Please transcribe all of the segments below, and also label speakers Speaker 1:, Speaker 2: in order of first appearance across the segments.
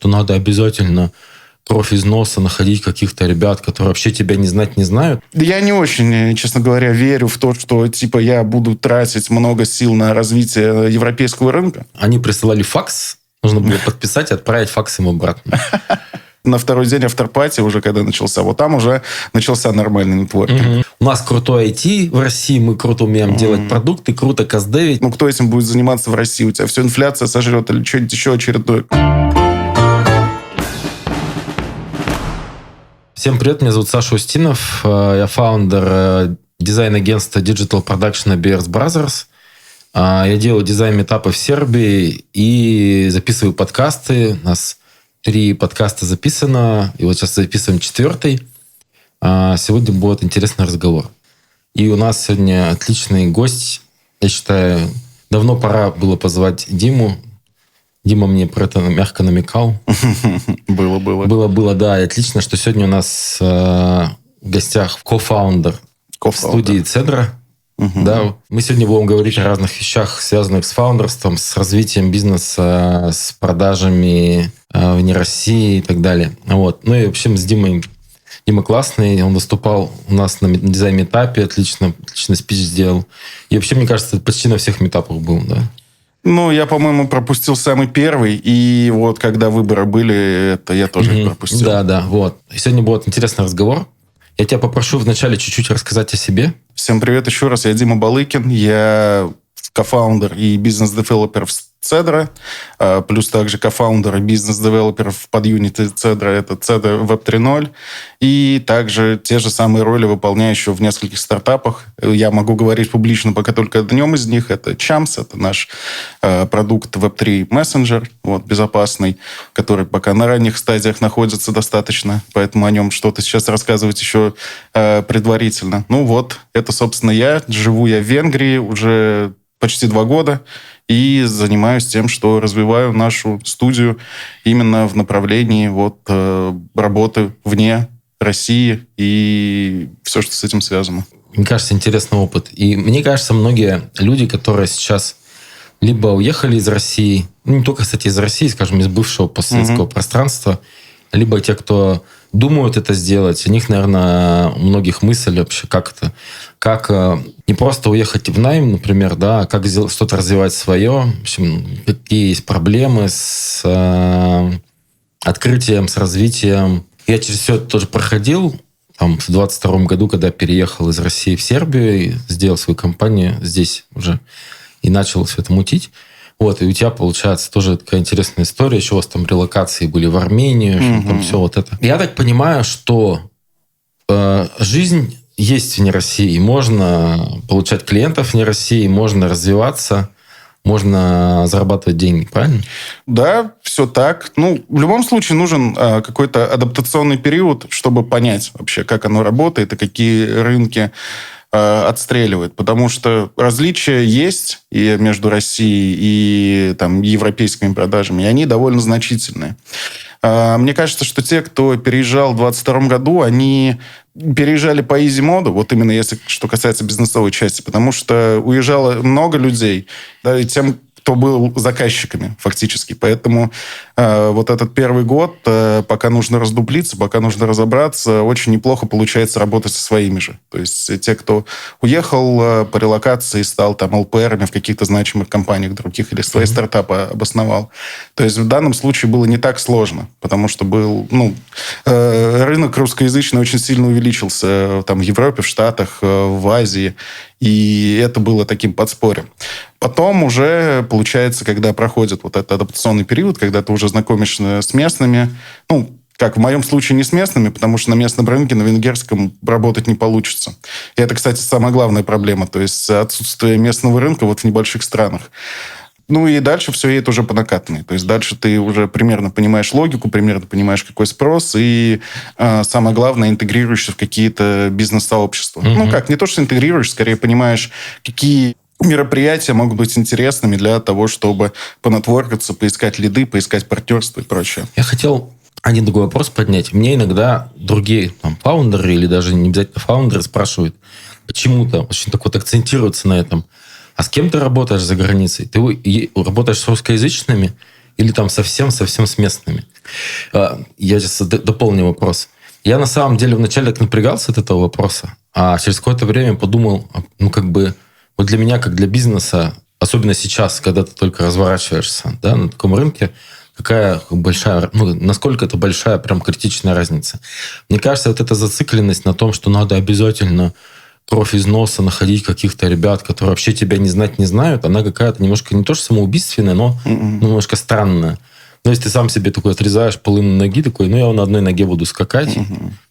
Speaker 1: то надо обязательно кровь из носа находить каких-то ребят, которые вообще тебя не знать не знают.
Speaker 2: Я не очень, честно говоря, верю в то, что типа я буду тратить много сил на развитие европейского рынка.
Speaker 1: Они присылали факс, нужно было подписать и отправить факс им обратно.
Speaker 2: На второй день афтерпати уже когда начался, вот там уже начался нормальный нетворкинг.
Speaker 1: У нас крутой IT в России, мы круто умеем делать продукты, круто каздевить.
Speaker 2: Ну, кто этим будет заниматься в России? У тебя все инфляция сожрет или что-нибудь еще очередное?
Speaker 1: Всем привет, меня зовут Саша Устинов, я фаундер дизайн-агентства Digital Production Bears Brothers. Я делаю дизайн-метапы в Сербии и записываю подкасты. У нас 3 подкаста записано, и вот сейчас записываем 4-й. Сегодня будет интересный разговор. И у нас сегодня отличный гость. Я считаю, давно пора было позвать Диму. Дима мне про это мягко намекал. Было, да. И отлично, что сегодня у нас в гостях кофаундер студии Цедра. Да, мы сегодня будем говорить о разных вещах, связанных с фаундерством, с развитием бизнеса, с продажами вне России и так далее. Вот. Ну и вообще с Димой. Дима классный, он выступал у нас на дизайн-метапе, отлично спич сделал. И вообще, мне кажется, почти на всех метапах был, да?
Speaker 2: Ну, я, по-моему, пропустил самый первый, и вот когда выборы были, это я тоже их пропустил.
Speaker 1: Да, вот. И сегодня будет интересный разговор. Я тебя попрошу вначале чуть-чуть рассказать о себе.
Speaker 2: Всем привет еще раз. Я Дима Балыкин. Я кофаундер и бизнес-девелопер в Цедра, плюс также кофаундер и бизнес-девелопер в подюните Цедра, это Цедра Web 3.0, и также те же самые роли выполняю еще в нескольких стартапах. Я могу говорить публично пока только о одном из них. Это Chams, это наш продукт Web 3 Messenger, вот, безопасный, который пока на ранних стадиях находится достаточно, поэтому о нем что-то сейчас рассказывать еще предварительно. Ну вот, это, собственно, я. Живу я в Венгрии уже почти 2 года и занимаюсь тем, что развиваю нашу студию именно в направлении работы вне России и все, что с этим связано.
Speaker 1: Мне кажется, интересный опыт. И мне кажется, многие люди, которые сейчас либо уехали из России, ну, не только, кстати, из России, скажем, из бывшего постсоветского пространства, либо те, кто думают это сделать, у них, наверное, у многих мысль вообще, как не просто уехать в найм, например, да, а как что-то развивать свое, в общем, какие есть проблемы с открытием, с развитием. Я через все это тоже проходил, там, в 22 году, когда переехал из России в Сербию, и сделал свою компанию здесь уже, и начал все это мутить. Вот, и у тебя, получается, тоже такая интересная история. Еще у вас там релокации были в Армению, там все вот это. Я так понимаю, что жизнь есть вне России. Можно получать клиентов вне России, можно развиваться, можно зарабатывать деньги, правильно?
Speaker 2: Да, все так. Ну, в любом случае нужен какой-то адаптационный период, чтобы понять вообще, как оно работает и какие рынки отстреливает, потому что различия есть и между Россией и там, европейскими продажами, и они довольно значительные. Мне кажется, что те, кто переезжал в 2022 году, они переезжали по изи-моду, вот именно если что касается бизнесовой части, потому что уезжало много людей, да, и тем, кто был заказчиками фактически. Поэтому вот этот первый год, пока нужно раздуплиться, пока нужно разобраться, очень неплохо получается работать со своими же. То есть те, кто уехал по релокации, стал там ЛПРами в каких-то значимых компаниях других или свои стартапы обосновал. То есть в данном случае было не так сложно, потому что был, рынок русскоязычный очень сильно увеличился там в Европе, в Штатах, в Азии, и это было таким подспорьем. Потом уже, получается, когда проходит вот этот адаптационный период, когда ты уже знакомишься с местными, как в моем случае не с местными, потому что на местном рынке, на венгерском работать не получится. И это, кстати, самая главная проблема, то есть отсутствие местного рынка вот в небольших странах. Ну и дальше все едет уже по накатанной. То есть дальше ты уже примерно понимаешь логику, примерно понимаешь, какой спрос, и самое главное, интегрируешься в какие-то бизнес-сообщества. Не то, что интегрируешь, скорее понимаешь, какие мероприятия могут быть интересными для того, чтобы понетворкаться, поискать лиды, поискать партнерство и прочее.
Speaker 1: Я хотел один другой вопрос поднять. Мне иногда другие фаундеры или даже не обязательно фаундеры спрашивают, почему-то очень так вот акцентируются на этом. А с кем ты работаешь за границей? Ты работаешь с русскоязычными или там совсем с местными? Я сейчас дополню вопрос. Я на самом деле вначале так напрягался от этого вопроса, а через какое-то время подумал, вот для меня, как для бизнеса, особенно сейчас, когда ты только разворачиваешься, да, на таком рынке, какая большая, насколько это большая, прям критичная разница. Мне кажется, вот эта зацикленность на том, что надо обязательно кровь из носа находить каких-то ребят, которые вообще тебя не знают, она какая-то немножко не то что самоубийственная, но немножко странная. Ну, если ты сам себе такой отрезаешь половину ноги, такой, я на одной ноге буду скакать.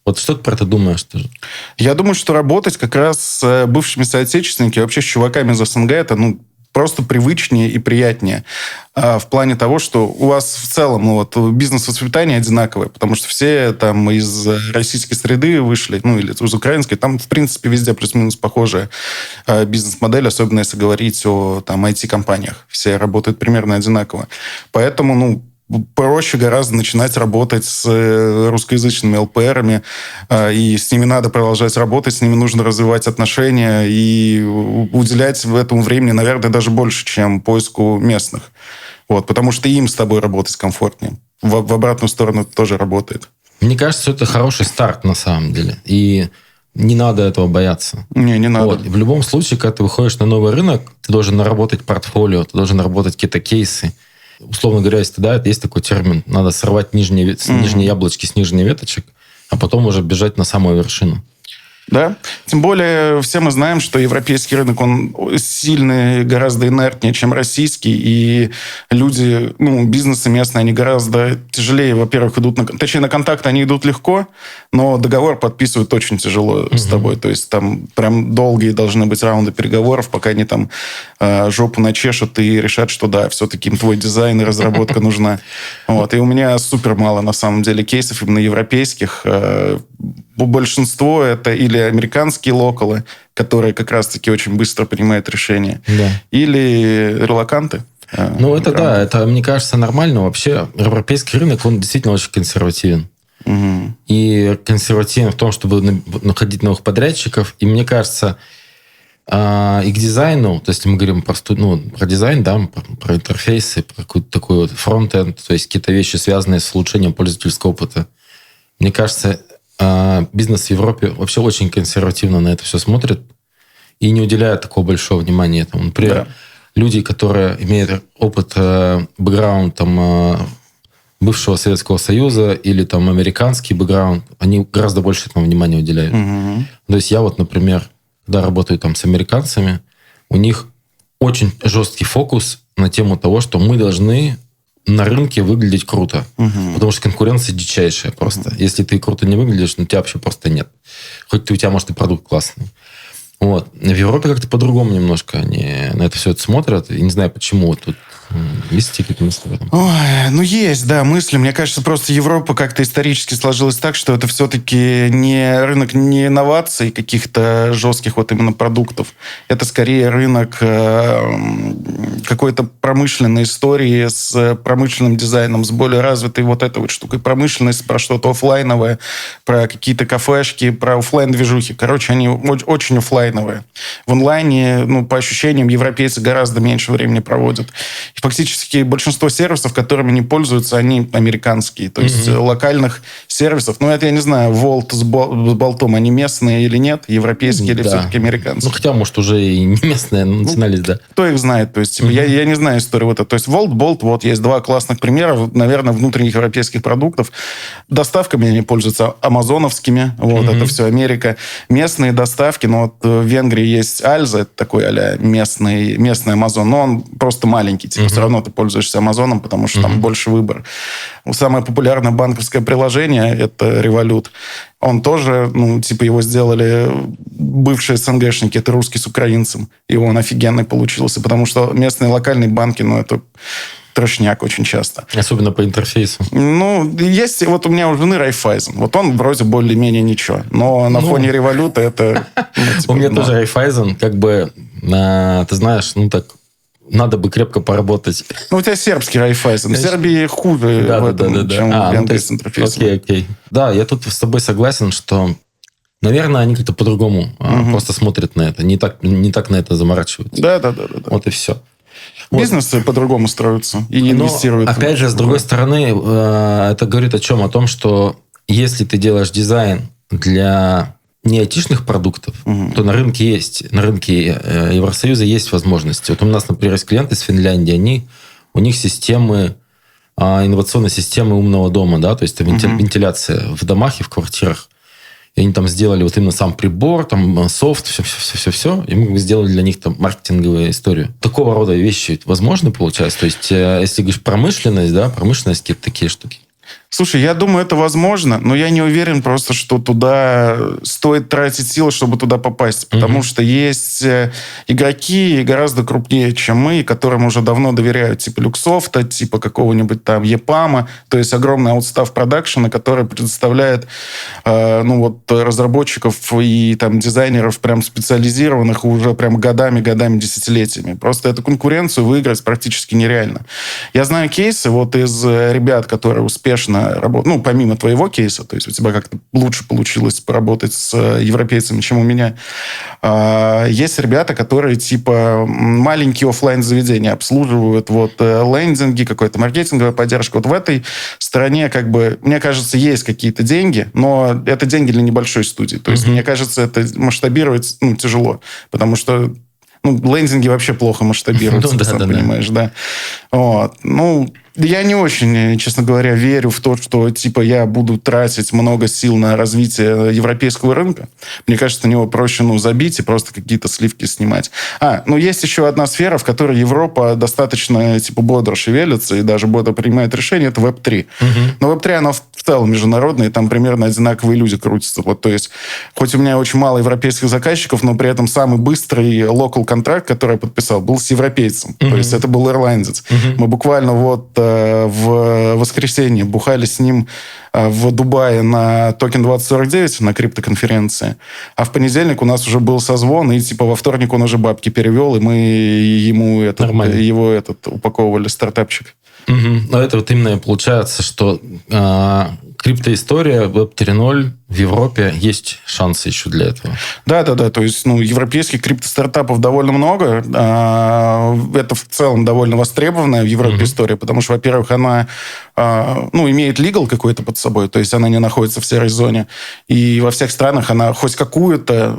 Speaker 1: Вот что ты про это думаешь тоже?
Speaker 2: Я думаю, что работать как раз с бывшими соотечественниками, вообще с чуваками из СНГ, это, просто привычнее и приятнее. В плане того, что у вас в целом бизнес-воспитание одинаковое, потому что все там из российской среды вышли, или из украинской, там, в принципе, везде плюс-минус похожая бизнес-модель, особенно если говорить о IT-компаниях. Все работают примерно одинаково. Поэтому, проще гораздо начинать работать с русскоязычными ЛПРами, и с ними надо продолжать работать, с ними нужно развивать отношения и уделять в этому времени, наверное, даже больше, чем поиску местных. Потому что им с тобой работать комфортнее. В обратную сторону это тоже работает.
Speaker 1: Мне кажется, это хороший старт на самом деле. И не надо этого бояться.
Speaker 2: Не надо.
Speaker 1: В любом случае, когда ты выходишь на новый рынок, ты должен наработать портфолио, ты должен наработать какие-то кейсы. Условно говоря, если есть такой термин, надо сорвать нижние яблочки с нижних веточек, а потом уже бежать на самую вершину.
Speaker 2: Да. Тем более, все мы знаем, что европейский рынок, он сильный, гораздо инертнее, чем российский. И люди, бизнесы местные, они гораздо тяжелее, во-первых, идут на контакт они идут легко, но договор подписывают очень тяжело с тобой. То есть там прям долгие должны быть раунды переговоров, пока они там жопу начешут и решат, что да, все-таки им твой дизайн и разработка нужна. И у меня супер мало, на самом деле, кейсов именно европейских. Большинство это или американские локалы, которые как раз-таки очень быстро принимают решения, или релоканты.
Speaker 1: Это, мне кажется, нормально. Вообще, европейский рынок, он действительно очень консервативен. И консервативен в том, чтобы находить новых подрядчиков. И мне кажется, и к дизайну, то есть мы говорим про дизайн, да, про интерфейсы, про какой-то такой фронт-энд, то есть какие-то вещи, связанные с улучшением пользовательского опыта. Мне кажется, бизнес в Европе вообще очень консервативно на это все смотрит и не уделяет такого большого внимания этому. Например, люди, которые имеют опыт, бэкграунд бывшего Советского Союза или американский бэкграунд, они гораздо больше этому внимания уделяют. То есть я например, когда работаю с американцами, у них очень жесткий фокус на тему того, что мы должны на рынке выглядеть круто. Потому что конкуренция дичайшая просто. Если ты круто не выглядишь, тебя вообще просто нет. Хоть у тебя, может, и продукт классный. В Европе как-то по-другому немножко они на это все смотрят. И не знаю, почему. Тут есть какие-то мысли в этом?
Speaker 2: Ой, есть, да, мысли. Мне кажется, просто Европа как-то исторически сложилась так, что это все-таки не рынок не инноваций, каких-то жестких именно продуктов. Это скорее рынок какой-то промышленной истории с промышленным дизайном, с более развитой этой штукой. Промышленность про что-то офлайновое, про какие-то кафешки, про офлайн-движухи. Короче, они очень офлайновые. В онлайне, по ощущениям, европейцы гораздо меньше времени проводят. И фактически большинство сервисов, которыми они пользуются, они американские. То есть локальных сервисов. Это, я не знаю, Volt с Болтом, они местные или нет? Европейские или все-таки американские?
Speaker 1: Хотя, может, уже и не местные, но национальность, да.
Speaker 2: Кто их знает? То есть, я не знаю историю. То есть, Volt, Bolt, есть два классных примера, наверное, внутренних европейских продуктов. Доставками они пользуются амазоновскими. Это все Америка. Местные доставки, в Венгрии есть Альза, это такой а-ля местный Амазон, но он просто маленький. Все равно ты пользуешься Амазоном, потому что там больше выбора. Самое популярное банковское приложение – это Revolut. Он тоже, его сделали бывшие СНГшники, это русский с украинцем. И он офигенный получился, потому что местные локальные банки, это трошняк очень часто.
Speaker 1: Особенно по интерфейсу.
Speaker 2: Есть... у меня у жены Райфайзен. Он вроде более-менее ничего. Но на фоне Революта это...
Speaker 1: У меня тоже Райфайзен. Ты знаешь, надо бы крепко поработать.
Speaker 2: У тебя сербский Райфайзен. В Сербии хуже, чем в Венгрии с интерфейсом.
Speaker 1: Окей. Да, я тут с тобой согласен, что, наверное, они как-то по-другому просто смотрят на это. Не так на это заморачиваются.
Speaker 2: Да.
Speaker 1: Вот и все.
Speaker 2: Бизнесы по-другому строятся и инвестируют.
Speaker 1: Но, опять же, с другой стороны, это говорит о чем? О том, что если ты делаешь дизайн для не айтишных продуктов, то на рынке Евросоюза есть возможности. Вот у нас, например, есть клиенты из Финляндии, у них системы, инновационные системы умного дома, да, то есть вентиляция в домах и в квартирах. И они там сделали вот именно сам прибор, там софт, все. И мы сделали для них там маркетинговую историю. Такого рода вещи возможны, получается? То есть, если говоришь промышленность, да, промышленность, какие-то такие штуки.
Speaker 2: Слушай, я думаю, это возможно, но я не уверен просто, что туда стоит тратить силы, чтобы туда попасть. Потому что есть игроки гораздо крупнее, чем мы, которым уже давно доверяют, типа Люксофта, типа какого-нибудь там Епама, то есть огромный аутстав продакшена, который предоставляет разработчиков и там дизайнеров прям специализированных уже прям годами, десятилетиями. Просто эту конкуренцию выиграть практически нереально. Я знаю кейсы вот из ребят, которые успешно работают, помимо твоего кейса, то есть у тебя как-то лучше получилось поработать с европейцами, чем у меня. Есть ребята, которые типа маленькие офлайн заведения обслуживают, лендинги, какая-то маркетинговая поддержка. Вот в этой стороне, как бы, мне кажется, есть какие-то деньги, но это деньги для небольшой студии. То есть, мне кажется, это масштабировать тяжело, потому что лендинги вообще плохо масштабируются, ты сам понимаешь, да. Я не очень, честно говоря, верю в то, что типа я буду тратить много сил на развитие европейского рынка. Мне кажется, на него проще забить и просто какие-то сливки снимать. Есть еще одна сфера, в которой Европа достаточно бодро шевелится и даже бодро принимает решения, это Web3. Но Web3, она в целом международная, и там примерно одинаковые люди крутятся. То есть, хоть у меня очень мало европейских заказчиков, но при этом самый быстрый local контракт, который я подписал, был с европейцем. То есть, это был ирландец. Мы буквально в воскресенье бухали с ним в Дубае на токен 2049 на криптоконференции. А в понедельник у нас уже был созвон, и во вторник он уже бабки перевел, и мы ему его упаковывали стартапчик.
Speaker 1: Но это именно получается, что криптоистория Web 3.0 в Европе есть шансы еще для этого.
Speaker 2: Да. То есть, европейских криптостартапов довольно много. Это в целом довольно востребованная в Европе история, потому что, во-первых, она имеет legal какой-то под собой, то есть она не находится в серой зоне. И во всех странах она хоть какую-то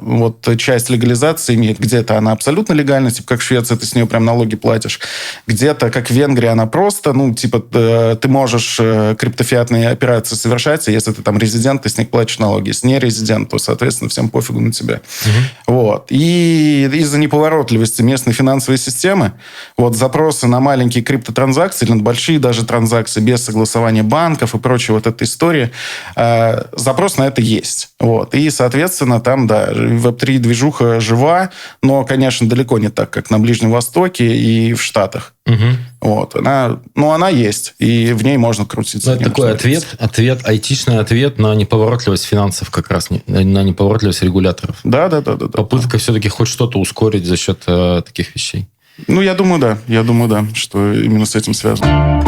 Speaker 2: часть легализации имеет. Где-то она абсолютно легальна, типа как в Швеции, ты с нее прям налоги платишь. Где-то, как в Венгрии, она просто, ты можешь криптофиатные операции совершать, и если ты там резидент, ты с них платишь налоги. Если не резидент, то, соответственно, всем пофигу на тебя. И из-за неповоротливости местной финансовой системы запросы на маленькие криптотранзакции или на большие даже транзакции без согласования банков и прочей этой истории, запрос на это есть. И, соответственно, там, Web3 движуха жива, но, конечно, далеко не так, как на Ближнем Востоке и в Штатах. Она есть, и в ней можно крутиться.
Speaker 1: Это такой айтишный ответ на неповоротливость финансов, как раз на неповоротливость регуляторов.
Speaker 2: Да.
Speaker 1: Попытка все-таки хоть что-то ускорить за счет таких вещей.
Speaker 2: Я думаю, да, что именно с этим связано.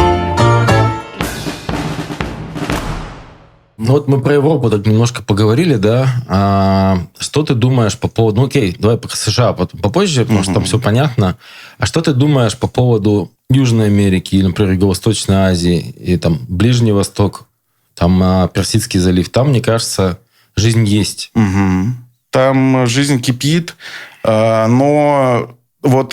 Speaker 1: Мы про Европу так немножко поговорили, да. Что ты думаешь по поводу... давай по США попозже, потому что там все понятно. А что ты думаешь по поводу Южной Америки, или, например, Юго-Восточной Азии, и там Ближний Восток, там Персидский залив? Там, мне кажется, жизнь есть.
Speaker 2: Там жизнь кипит, но...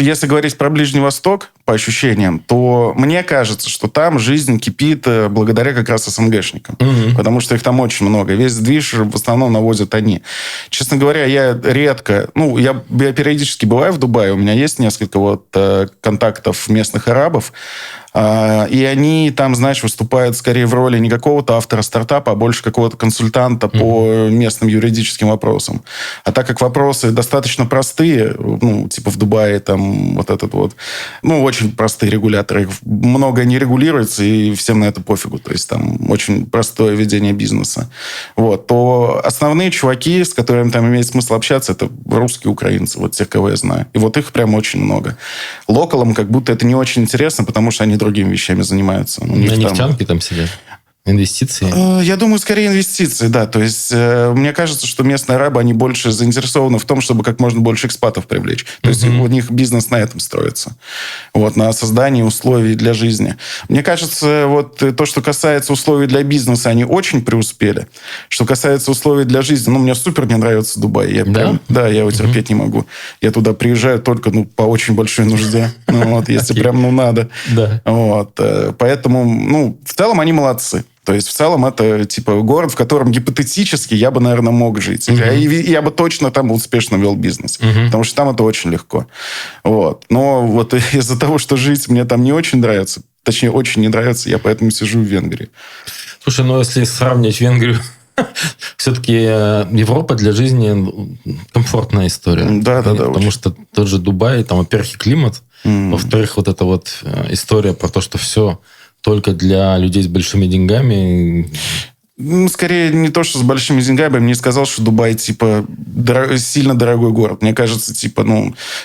Speaker 2: если говорить про Ближний Восток, по ощущениям, то мне кажется, что там жизнь кипит благодаря как раз СНГшникам. Потому что их там очень много. Весь движ в основном наводят они. Честно говоря, я редко... я периодически бываю в Дубае. У меня есть несколько контактов местных арабов. И они там, выступают скорее в роли не какого-то автора стартапа, а больше какого-то консультанта по местным юридическим вопросам. А так как вопросы достаточно простые, в Дубае там очень простые регуляторы, много не регулируется, и всем на это пофигу. То есть там очень простое ведение бизнеса. То основные чуваки, с которыми там имеет смысл общаться, это русские, украинцы, тех, кого я знаю. И их прям очень много. Локалам как будто это не очень интересно, потому что они другими вещами занимаются.
Speaker 1: На нефтянке там сидят? Инвестиции?
Speaker 2: Я думаю, скорее инвестиции, да. То есть мне кажется, что местные арабы, они больше заинтересованы в том, чтобы как можно больше экспатов привлечь. То есть у них бизнес на этом строится. Вот, на создании условий для жизни. Мне кажется, вот то, что касается условий для бизнеса, они очень преуспели. Что касается условий для жизни, мне супер не нравится Дубай. Я его терпеть не могу. Я туда приезжаю только по очень большой нужде. Если прям надо. Вот. Поэтому, в целом, они молодцы. То есть, в целом, это, город, в котором гипотетически я бы, наверное, мог жить. Я бы точно там успешно вел бизнес. Потому что там это очень легко. Вот. Но вот из-за того, что жить мне там не очень нравится, точнее, очень не нравится, я поэтому сижу в Венгрии.
Speaker 1: Слушай, если сравнивать Венгрию, все-таки Европа для жизни комфортная история.
Speaker 2: Да.
Speaker 1: Потому
Speaker 2: очень.
Speaker 1: что тот же Дубай, там, во-первых, и климат, во-вторых, вот эта вот история про то, что все только для людей с большими деньгами.
Speaker 2: Скорее, не то, что с большими деньгами. Я бы не сказал, что Дубай, сильно дорогой город. Мне кажется,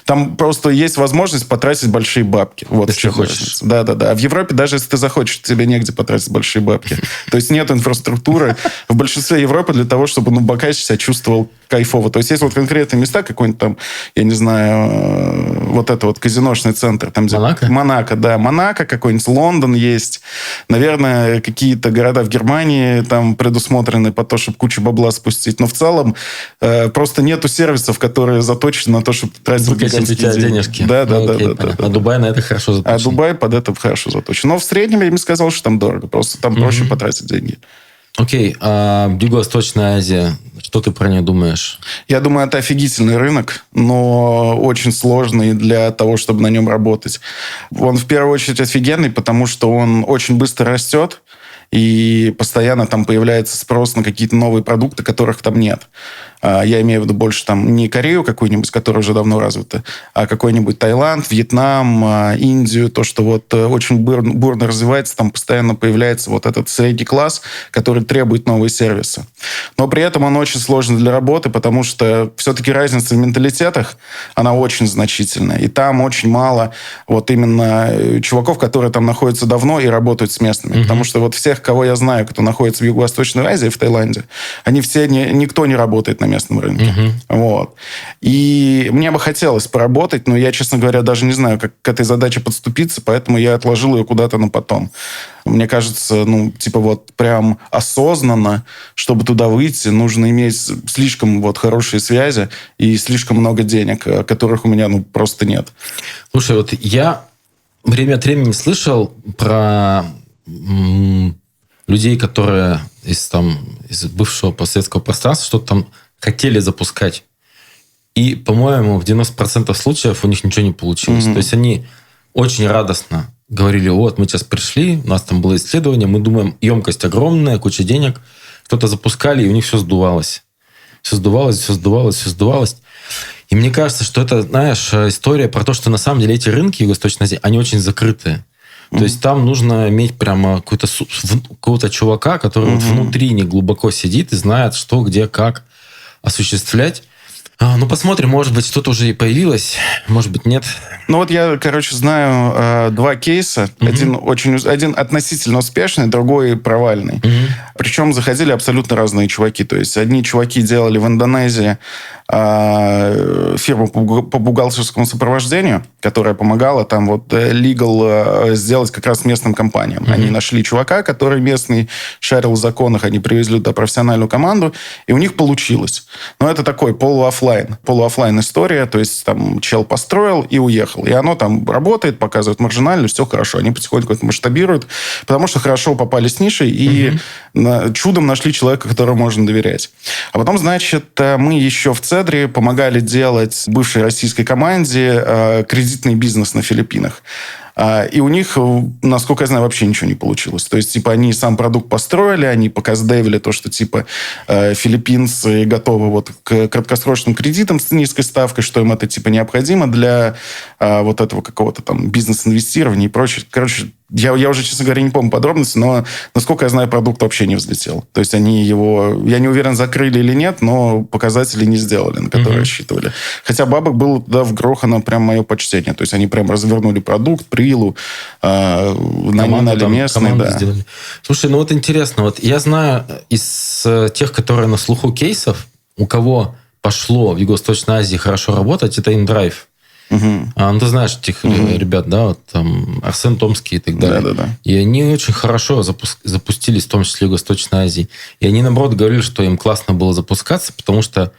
Speaker 2: там просто есть возможность потратить большие бабки. Вот
Speaker 1: если хочешь.
Speaker 2: Да. А в Европе, даже если ты захочешь, тебе негде потратить большие бабки. То есть нет инфраструктуры в большинстве Европы для того, чтобы Бакач себя чувствовал кайфово. То есть есть вот конкретные места, какой-нибудь там, я не знаю, вот это вот казиношный центр. Там, где
Speaker 1: Монако?
Speaker 2: Монако, да. Монако какой-нибудь, Лондон есть. Наверное, какие-то города в Германии там предусмотрены по то, чтобы кучу бабла спустить. Но в целом просто нету сервисов, которые заточены на то, чтобы тратить гигантские денежки. Да.
Speaker 1: А Дубай на это хорошо заточен.
Speaker 2: А Дубай под это хорошо заточен. Но в среднем я бы не сказал, что там дорого. Просто там проще потратить деньги.
Speaker 1: Окей. А Юго-Восточная Азия, что ты про нее думаешь?
Speaker 2: Я думаю, это офигительный рынок, но очень сложный для того, чтобы на нем работать. Он в первую очередь офигенный, потому что он очень быстро растет, и постоянно там появляется спрос на какие-то новые продукты, которых там нет. Я имею в виду больше там не Корею какую-нибудь, которая уже давно развита, а какой-нибудь Таиланд, Вьетнам, Индию. То, что вот очень бурно развивается, там постоянно появляется вот этот средний класс, который требует новые сервисы. Но при этом он очень сложный для работы, потому что все-таки разница в менталитетах, она очень значительная. И там очень мало вот именно чуваков, которые там находятся давно и работают с местными. Потому что вот всех, кого я знаю, кто находится в Юго-Восточной Азии, в Таиланде, они все, никто не работает на местном рынке. Вот. И мне бы хотелось поработать, но я, честно говоря, даже не знаю, как к этой задаче подступиться, поэтому я отложил ее куда-то на потом. Мне кажется, вот прям осознанно, чтобы туда выйти, нужно иметь слишком вот хорошие связи и слишком много денег, которых у меня просто нет.
Speaker 1: Слушай, вот я время от времени слышал про людей, которые из бывшего постсоветского пространства что-то там хотели запускать. И, по-моему, в 90% случаев у них ничего не получилось. То есть они очень радостно говорили, вот, мы сейчас пришли, у нас там было исследование, мы думаем, емкость огромная, куча денег. Кто-то запускали, и у них все сдувалось. Все сдувалось. И мне кажется, что это, знаешь, история про то, что на самом деле эти рынки Юго-Восточной Азии, они очень закрытые. То есть там нужно иметь прямо какого-то чувака, который вот внутри не глубоко сидит и знает, что, где, как осуществлять. Посмотрим, может быть, что-то уже и появилось, может быть, нет.
Speaker 2: Вот я, знаю два кейса. Один относительно успешный, другой провальный. Причем заходили абсолютно разные чуваки. То есть одни чуваки делали в Индонезии фирму по бухгалтерскому сопровождению, которая помогала там legal сделать как раз местным компаниям. Они нашли чувака, который местный, шарил в законах, они привезли туда профессиональную команду, и у них получилось. Но это такой полуоффлайн история, то есть там чел построил и уехал. И оно там работает, показывает маржинальность, все хорошо. Они потихоньку это масштабируют, потому что хорошо попали с нишей и чудом нашли человека, которому можно доверять. А потом, мы еще в Цедре помогали делать бывшей российской команде кредитный бизнес на Филиппинах. И у них, насколько я знаю, вообще ничего не получилось. То есть, они сам продукт построили, они показдевили то, что, филиппинцы готовы к краткосрочным кредитам с низкой ставкой, что им это, необходимо для вот этого какого-то там бизнес-инвестирования и прочее. Я уже, честно говоря, не помню подробности, но, насколько я знаю, продукт вообще не взлетел. То есть они его, я не уверен, закрыли или нет, но показатели не сделали, на которые рассчитывали. Хотя бабок было туда вгрохано прям мое почтение. То есть они прям развернули продукт, прилу, наняли местные. Да.
Speaker 1: Сделали. Слушай, ну вот интересно, вот я знаю из тех, которые на слуху кейсов, у кого пошло в Юго-Восточной Азии хорошо работать, это InDrive. Ну, ты знаешь этих ребят, да, вот там Арсен Томский и так далее.
Speaker 2: Да.
Speaker 1: И они очень хорошо запустились, в том числе в Юго-Восточной Азии. И они, наоборот, говорили, что им классно было запускаться, потому что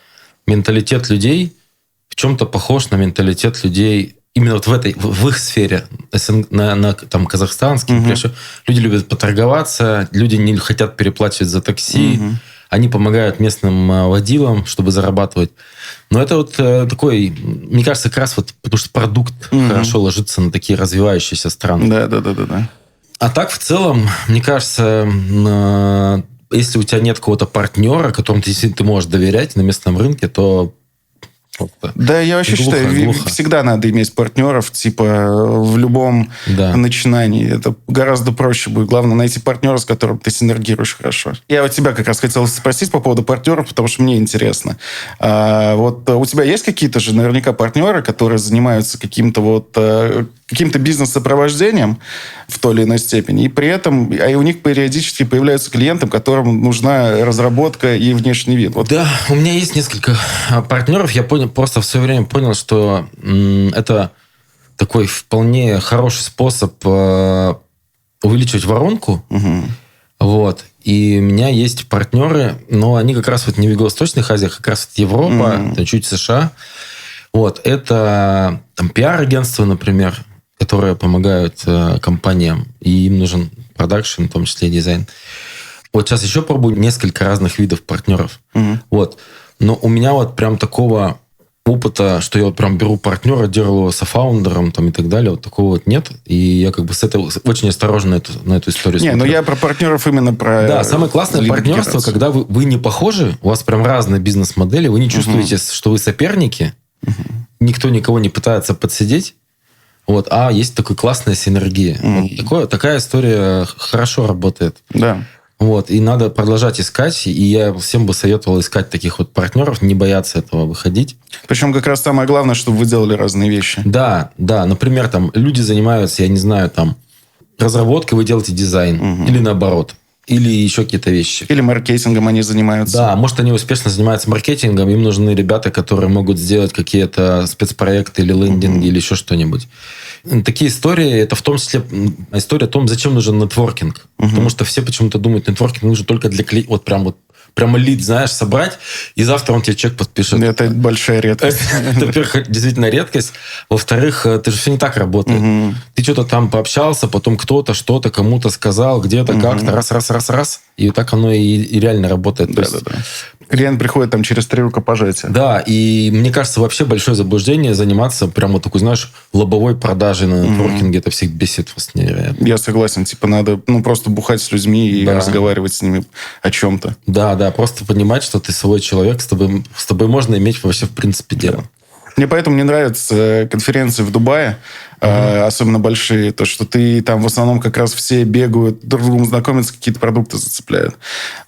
Speaker 1: менталитет людей в чем-то похож на менталитет людей именно вот в их сфере, на там, казахстанском. Люди любят поторговаться, люди не хотят переплачивать за такси. Они помогают местным водилам, чтобы зарабатывать. Но это вот такой, мне кажется, как раз вот потому что продукт хорошо ложится на такие развивающиеся страны.
Speaker 2: Да.
Speaker 1: А так, в целом, мне кажется, если у тебя нет какого-то партнера, которому ты можешь доверять на местном рынке, то...
Speaker 2: Да, я вообще считаю, всегда надо иметь партнеров, типа, в любом начинании. Это гораздо проще будет. Главное, найти партнера, с которым ты синергируешь хорошо. Я вот тебя как раз хотел спросить по поводу партнеров, потому что мне интересно. Вот у тебя есть какие-то же наверняка партнеры, которые занимаются каким-то бизнес-сопровождением в той или иной степени, и при этом у них периодически появляются клиенты, которым нужна разработка и внешний вид. Вот.
Speaker 1: Да, у меня есть несколько партнеров. Я просто в свое время понял, что это такой вполне хороший способ увеличивать воронку. Вот. И у меня есть партнеры, но они как раз вот не в Юго-Восточных Азиях, как раз вот Европа, чуть США. Вот. Это там пиар-агентства, например, которые помогают компаниям, и им нужен продакшн, в том числе и дизайн. Вот сейчас еще пробую несколько разных видов партнеров. Вот. Но у меня вот прям такого опыта, что я вот прям беру партнера, делаю его софаундером там, и так далее, вот такого вот нет. И я как бы с этого очень осторожно на эту историю смотрю.
Speaker 2: Не, ну я про партнеров именно про...
Speaker 1: Да, самое классное партнерство, когда вы не похожи, у вас прям разные бизнес-модели, вы не чувствуете, что вы соперники, никто никого не пытается подсидеть, вот, а есть такая классная синергия. Вот такая история хорошо работает.
Speaker 2: Да.
Speaker 1: Вот, и надо продолжать искать, и я всем бы советовал искать таких вот партнеров, не бояться этого выходить.
Speaker 2: Причем как раз самое главное, чтобы вы делали разные вещи.
Speaker 1: Да, например, там люди занимаются, я не знаю, там разработкой, вы делаете дизайн, или наоборот, или еще какие-то вещи.
Speaker 2: Или маркетингом они занимаются.
Speaker 1: Да, может, они успешно занимаются маркетингом, им нужны ребята, которые могут сделать какие-то спецпроекты или лендинги, или еще что-нибудь. Такие истории, это в том числе история о том, зачем нужен нетворкинг. Потому что все почему-то думают, нетворкинг нужен только для клиентов. Вот прямо лид, знаешь, собрать, и завтра он тебе чек подпишет.
Speaker 2: Это большая редкость.
Speaker 1: Это, во-первых, действительно редкость. Во-вторых, ты же все не так работает. Ты что-то там пообщался, потом кто-то что-то кому-то сказал, где-то как-то, раз. И так оно и реально работает.
Speaker 2: Да. Клиент приходит там через 3 рукопожатия.
Speaker 1: Да, и мне кажется, вообще большое заблуждение заниматься прям вот такой, знаешь, лобовой продажей на нетворкинге. Это всех бесит вас невероятно.
Speaker 2: Я согласен. Типа надо просто бухать с людьми и разговаривать с ними о чем-то.
Speaker 1: Да, просто понимать, что ты свой человек, с тобой можно иметь вообще в принципе дело.
Speaker 2: Мне поэтому не нравятся конференции в Дубае, особенно большие, то, что ты там в основном как раз все бегают, друг с другом знакомятся, какие-то продукты зацепляют.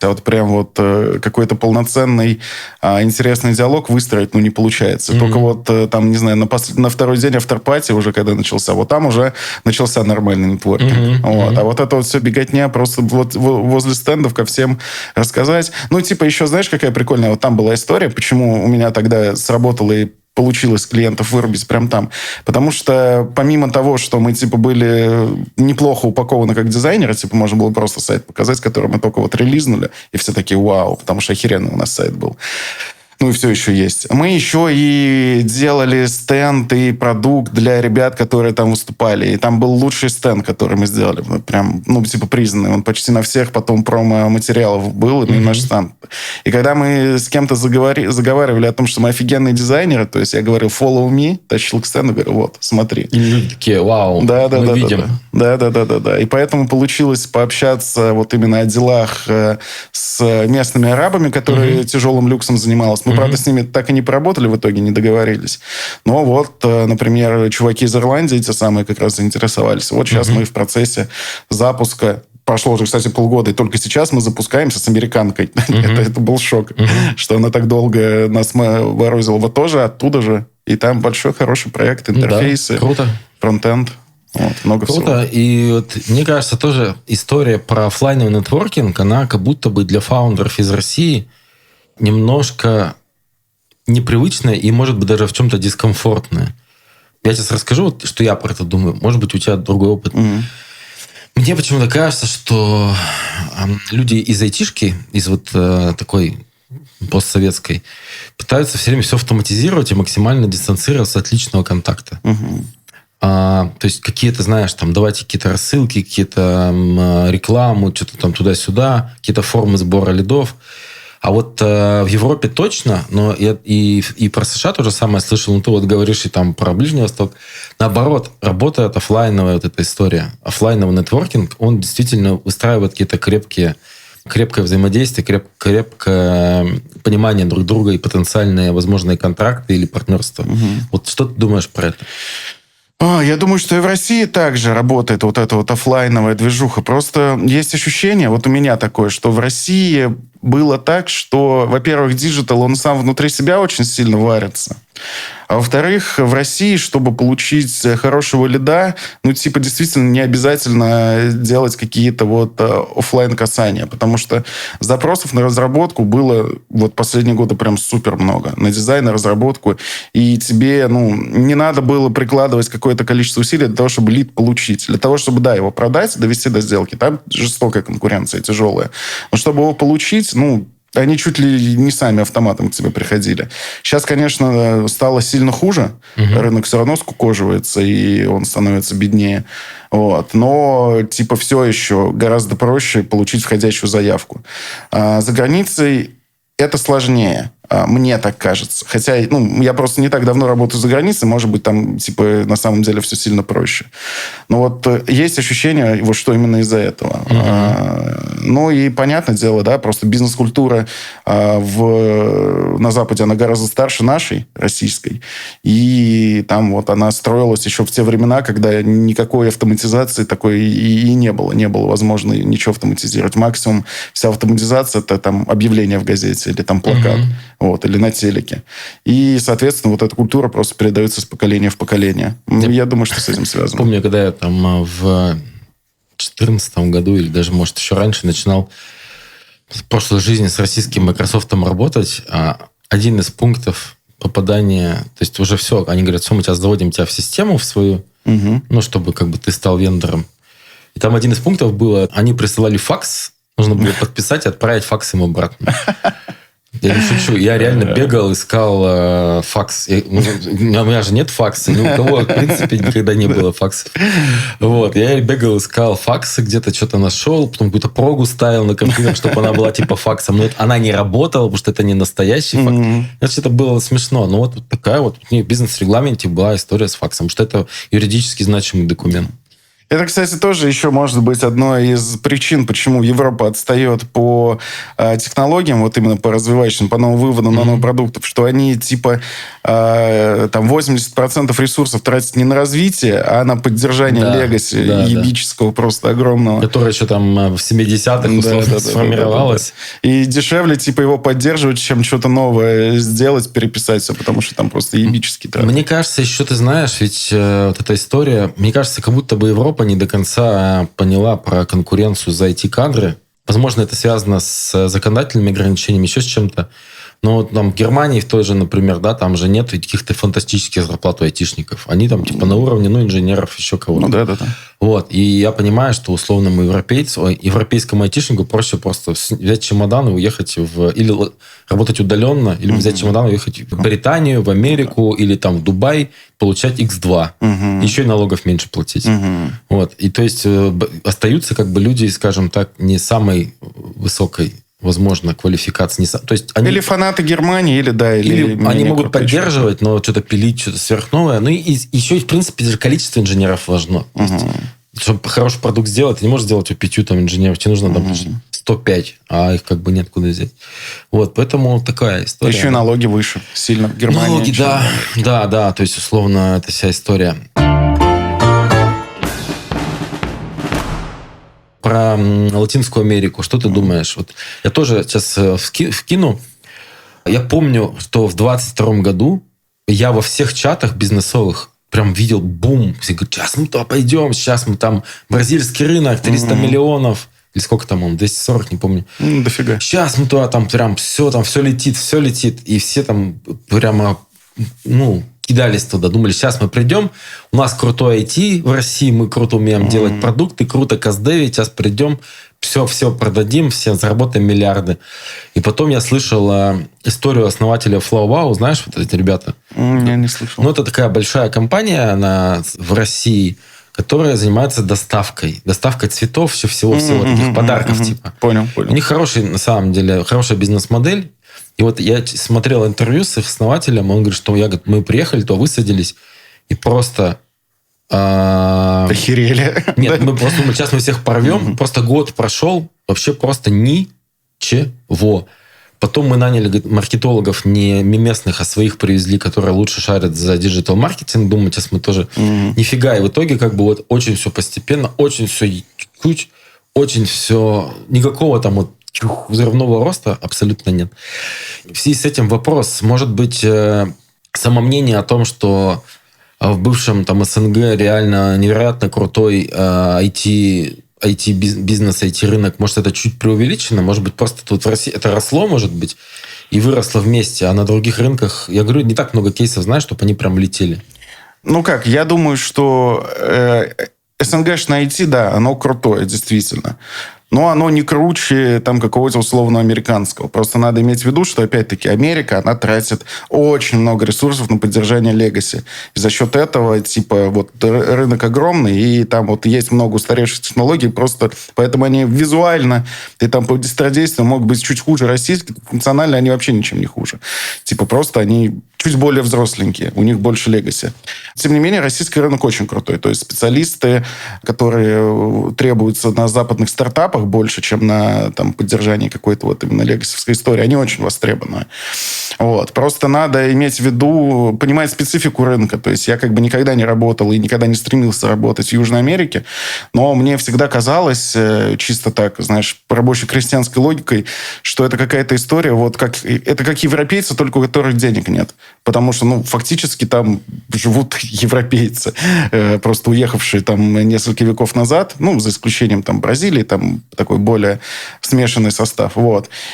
Speaker 2: А вот прям вот какой-то полноценный, интересный диалог выстроить, не получается. Только вот там, не знаю, на второй день афтерпати уже когда начался, вот там уже начался нормальный нетворкинг. А вот это вот все беготня, просто вот возле стендов ко всем рассказать. Еще знаешь, какая прикольная, вот там была история, почему у меня тогда сработало и получилось клиентов вырубить прям там. Потому что помимо того, что мы были неплохо упакованы как дизайнеры, можно было просто сайт показать, который мы только вот релизнули, и все такие вау, потому что охеренный у нас сайт был. И все еще есть. Мы еще и делали стенд и продукт для ребят, которые там выступали. И там был лучший стенд, который мы сделали. Прям, признанный. Он почти на всех потом промо-материалов был, и наш стенд. И когда мы с кем-то заговаривали о том, что мы офигенные дизайнеры, то есть я говорил follow me, тащил к стенду, говорю, вот, смотри.
Speaker 1: И люди такие, вау, мы видим.
Speaker 2: Да. И поэтому получилось пообщаться вот именно о делах с местными арабами, которые тяжелым люксом занимались. Мы, правда, с ними так и не поработали в итоге, не договорились. Но вот, например, чуваки из Ирландии, те самые, как раз заинтересовались. Вот сейчас мы в процессе запуска. Прошло уже, кстати, полгода, и только сейчас мы запускаемся с американкой. Это был шок, что она так долго нас вооружила. Вот тоже оттуда же. И там большой, хороший проект, интерфейсы, фронтенд. Вот, много
Speaker 1: круто.
Speaker 2: всего.
Speaker 1: И вот, мне кажется, тоже история про офлайновый нетворкинг, она как будто бы для фаундеров из России немножко непривычная и, может быть, даже в чем-то дискомфортная. Я сейчас расскажу, что я про это думаю. Может быть, у тебя другой опыт. Мне почему-то кажется, что люди из айтишки, из вот такой постсоветской, пытаются все время все автоматизировать и максимально дистанцироваться от личного контакта. То есть какие-то, знаешь, там, давайте какие-то рассылки, какие-то рекламу, что-то там туда-сюда, какие-то формы сбора лидов. А вот в Европе точно, но и про США то же самое слышал, ну ты вот говоришь и там про Ближний Восток. Наоборот, работает офлайновая вот эта история. Офлайновый нетворкинг, он действительно выстраивает какие-то крепкое взаимодействие, крепкое понимание друг друга и потенциальные возможные контракты или партнерства. Вот что ты думаешь про это?
Speaker 2: Я думаю, что и в России также работает вот эта вот офлайновая движуха. Просто есть ощущение, вот у меня такое, что в России было так, что, во-первых, диджитал, он сам внутри себя очень сильно варится. А во-вторых, в России, чтобы получить хорошего лида, ну, типа, действительно не обязательно делать какие-то вот офлайн касания, потому что запросов на разработку было вот последние годы прям супер много. На дизайн, на разработку. И тебе, ну, не надо было прикладывать какое-то количество усилий для того, чтобы лид получить. Для того, чтобы, да, его продать, довести до сделки. Там жестокая конкуренция, тяжелая. Но чтобы его получить, ну, они чуть ли не сами автоматом к тебе приходили. Сейчас, конечно, стало сильно хуже. Рынок все равно скукоживается, и он становится беднее. Вот. Но, типа, все еще гораздо проще получить входящую заявку. За границей это сложнее. Мне так кажется. Хотя, ну, я просто не так давно работаю за границей, может быть, там, типа, на самом деле все сильно проще. Но вот есть ощущение, вот что именно из-за этого. Ну, и понятное дело, да, просто бизнес-культура на Западе, она гораздо старше нашей, российской. И там вот она строилась еще в те времена, когда никакой автоматизации такой и не было. Не было возможно ничего автоматизировать. Максимум вся автоматизация – это там объявление в газете или там плакат. Вот, или на телеке. И, соответственно, вот эта культура просто передается с поколения в поколение. Я думаю, что с этим связано.
Speaker 1: Помню, когда я там в 2014 году, или даже, может, еще раньше начинал в прошлой жизни с российским Microsoft работать, один из пунктов попадания, то есть уже все, они говорят, все, мы тебя заводим в систему в свою, ну, чтобы как бы ты стал вендором. И там один из пунктов было, они присылали факс, нужно было подписать и отправить факс им обратно. Я не шучу. Я реально бегал, искал факс. У меня же нет факса. Ни у кого, в принципе, никогда не было факсов. Вот. Я бегал, искал факсы, где-то что-то нашел, потом какую-то прогу ставил на компьютер, чтобы она была типа факсом. Но она не работала, потому что это не настоящий факс. Значит, это было смешно. Но вот такая вот в бизнес-регламенте была история с факсом, потому что это юридически значимый документ.
Speaker 2: Это, кстати, тоже еще может быть одной из причин, почему Европа отстает по технологиям, вот именно по развивающим, по новым выводам на новых продуктов, что они типа там 80% ресурсов тратят не на развитие, а на поддержание легаси ебического просто огромного.
Speaker 1: Которое еще там в 70-х условно сформировалось.
Speaker 2: И дешевле типа его поддерживать, чем что-то новое сделать, переписать все, потому что там просто ебический трат.
Speaker 1: Мне кажется, еще ты знаешь, ведь вот эта история, мне кажется, как будто бы Европа не до конца поняла про конкуренцию за IT-кадры. Возможно, это связано с законодательными ограничениями, еще с чем-то. Но вот там в Германии в той же, например, да, там же нет каких-то фантастических зарплат у айтишников. Они там типа на уровне, инженеров, еще кого-то.
Speaker 2: Ну, да.
Speaker 1: Вот. И я понимаю, что условному европейскому айтишнику проще просто взять чемодан и уехать или работать удаленно, или взять чемодан и уехать в Британию, в Америку, или там в Дубай, получать X2. Еще и налогов меньше платить. Вот. И то есть остаются как бы люди, скажем так, не самой высокой, возможно, квалификации. То есть они,
Speaker 2: или фанаты Германии, или
Speaker 1: они могут поддерживать, но что-то пилить, что-то сверхновое. Ну, и еще, в принципе, даже количество инженеров важно. Чтобы хороший продукт сделать, ты не можешь сделать у 5 там, инженеров. Тебе нужно там 105, а их как бы нет куда взять. Вот, поэтому такая история.
Speaker 2: Еще и налоги выше сильно в Германии.
Speaker 1: Налоги, да, то есть, условно, это вся история. Про Латинскую Америку, что ты думаешь? Вот я тоже сейчас вкину. Я помню, что в 22 году я во всех чатах бизнесовых прям видел бум. Все говорят, сейчас мы туда пойдем, сейчас мы там бразильский рынок, 300 миллионов. Или сколько там он, 240, не помню.
Speaker 2: Дофига.
Speaker 1: Сейчас мы туда там все летит. И все там прямо, кидались туда. Думали, сейчас мы придем, у нас крутой IT в России, мы круто умеем делать продукты, круто каздевить, сейчас придем, все продадим, все заработаем миллиарды. И потом я слышал историю основателя FlowWow, знаешь, вот эти ребята?
Speaker 2: Я не слышал.
Speaker 1: Это такая большая компания, она в России, которая занимается доставкой цветов, всего таких подарков типа.
Speaker 2: Понял.
Speaker 1: У них на самом деле, хорошая бизнес-модель. И вот я смотрел интервью с их основателем, он говорит, что мы приехали, то высадились, и просто...
Speaker 2: Охерели.
Speaker 1: Нет, мы просто думали, сейчас мы всех порвем. Просто год прошел, вообще просто ничего. Потом мы наняли маркетологов не местных, а своих привезли, которые лучше шарят за диджитал-маркетинг. Думаю, сейчас мы тоже нифига. И в итоге очень все постепенно, очень все чуть, очень все... Никакого там взрывного роста абсолютно нет. В связи с этим вопрос. Может быть, самомнение о том, что в бывшем там СНГ реально невероятно крутой IT-бизнес, IT-рынок, может, это чуть преувеличено? Может быть, просто тут в России это росло, может быть, и выросло вместе, а на других рынках, я говорю, не так много кейсов, знаешь, чтобы они прям летели.
Speaker 2: Я думаю, что СНГшное IT, да, оно крутое, действительно. Но оно не круче там какого-то условно американского. Просто надо иметь в виду, что, опять-таки, Америка, она тратит очень много ресурсов на поддержание легаси. И за счет этого, рынок огромный, и там есть много устаревших технологий, просто поэтому они визуально и там по быстродействию могут быть чуть хуже российских, функционально они вообще ничем не хуже. Просто они чуть более взросленькие, у них больше легаси. Тем не менее, российский рынок очень крутой. То есть специалисты, которые требуются на западных стартапах больше, чем на поддержании какой-то именно легасевской истории, они очень востребованы. Просто надо иметь в виду, понимать специфику рынка. То есть я никогда не работал и никогда не стремился работать в Южной Америке, но мне всегда казалось, чисто так, знаешь, по рабочей крестьянской логикой, что это какая-то история, это как европейцы, только у которых денег нет. Потому что, фактически там живут европейцы, просто уехавшие несколько веков назад, за исключением Бразилии, там такой более смешанный состав.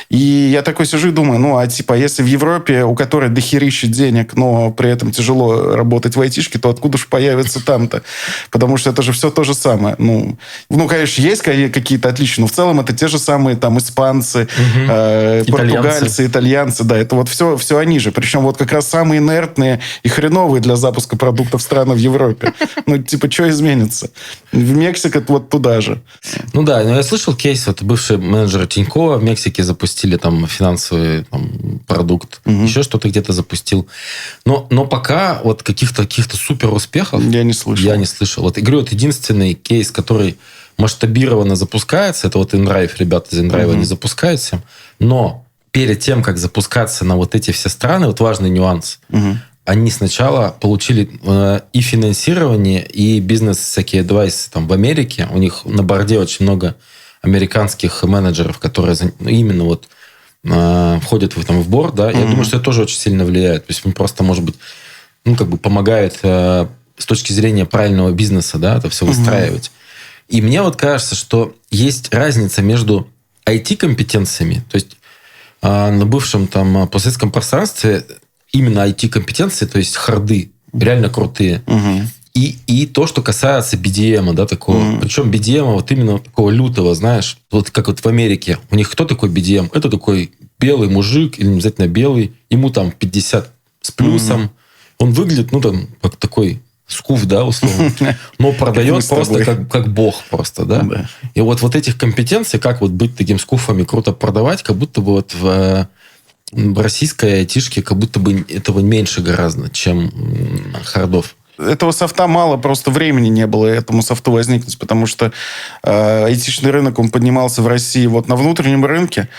Speaker 2: И я такой сижу и думаю, если в Европе, у которой дохерища денег, но при этом тяжело работать в айтишке, то откуда же появится там-то? Потому что это же все то же самое. Конечно, есть какие-то отличия, но в целом это те же самые испанцы, португальцы, итальянцы. Да, это все они же. Причем как раз самые инертные и хреновые для запуска продуктов страны в Европе. Что изменится? В Мексике туда же.
Speaker 1: Но я слышал кейс, бывшие менеджеры Тинькова в Мексике запустили финансовый продукт, еще что-то где-то запустил. Но пока каких-то супер успехов
Speaker 2: я не слышал.
Speaker 1: Я говорю, единственный кейс, который масштабированно запускается, это InDrive, ребята из InDrive, они запускаются, но перед тем, как запускаться на эти все страны, важный нюанс, они сначала получили и финансирование, и бизнес, всякие адвайсы в Америке. У них на борде очень много американских менеджеров, которые именно входят в борд. Да? Я думаю, что это тоже очень сильно влияет. То есть, просто, может быть, помогает с точки зрения правильного бизнеса, да, это все выстраивать. И мне кажется, что есть разница между IT-компетенциями, то есть на бывшем постсоветском пространстве именно IT-компетенции, то есть харды, реально крутые. И то, что касается BDM, да, такого. Причем BDM именно такого лютого, знаешь, как в Америке. У них кто такой BDM? Это такой белый мужик, или не обязательно белый, ему 50 с плюсом. Он выглядит, как такой скуф, да, условно. Но продает просто как бог просто, да. И этих компетенций, как быть таким скуфом и круто продавать, как будто бы в российской айтишке как будто бы этого меньше гораздо, чем хардов.
Speaker 2: этого софта мало, просто времени не было этому софту возникнуть, потому что айтишный рынок, он поднимался в России вот на внутреннем рынке,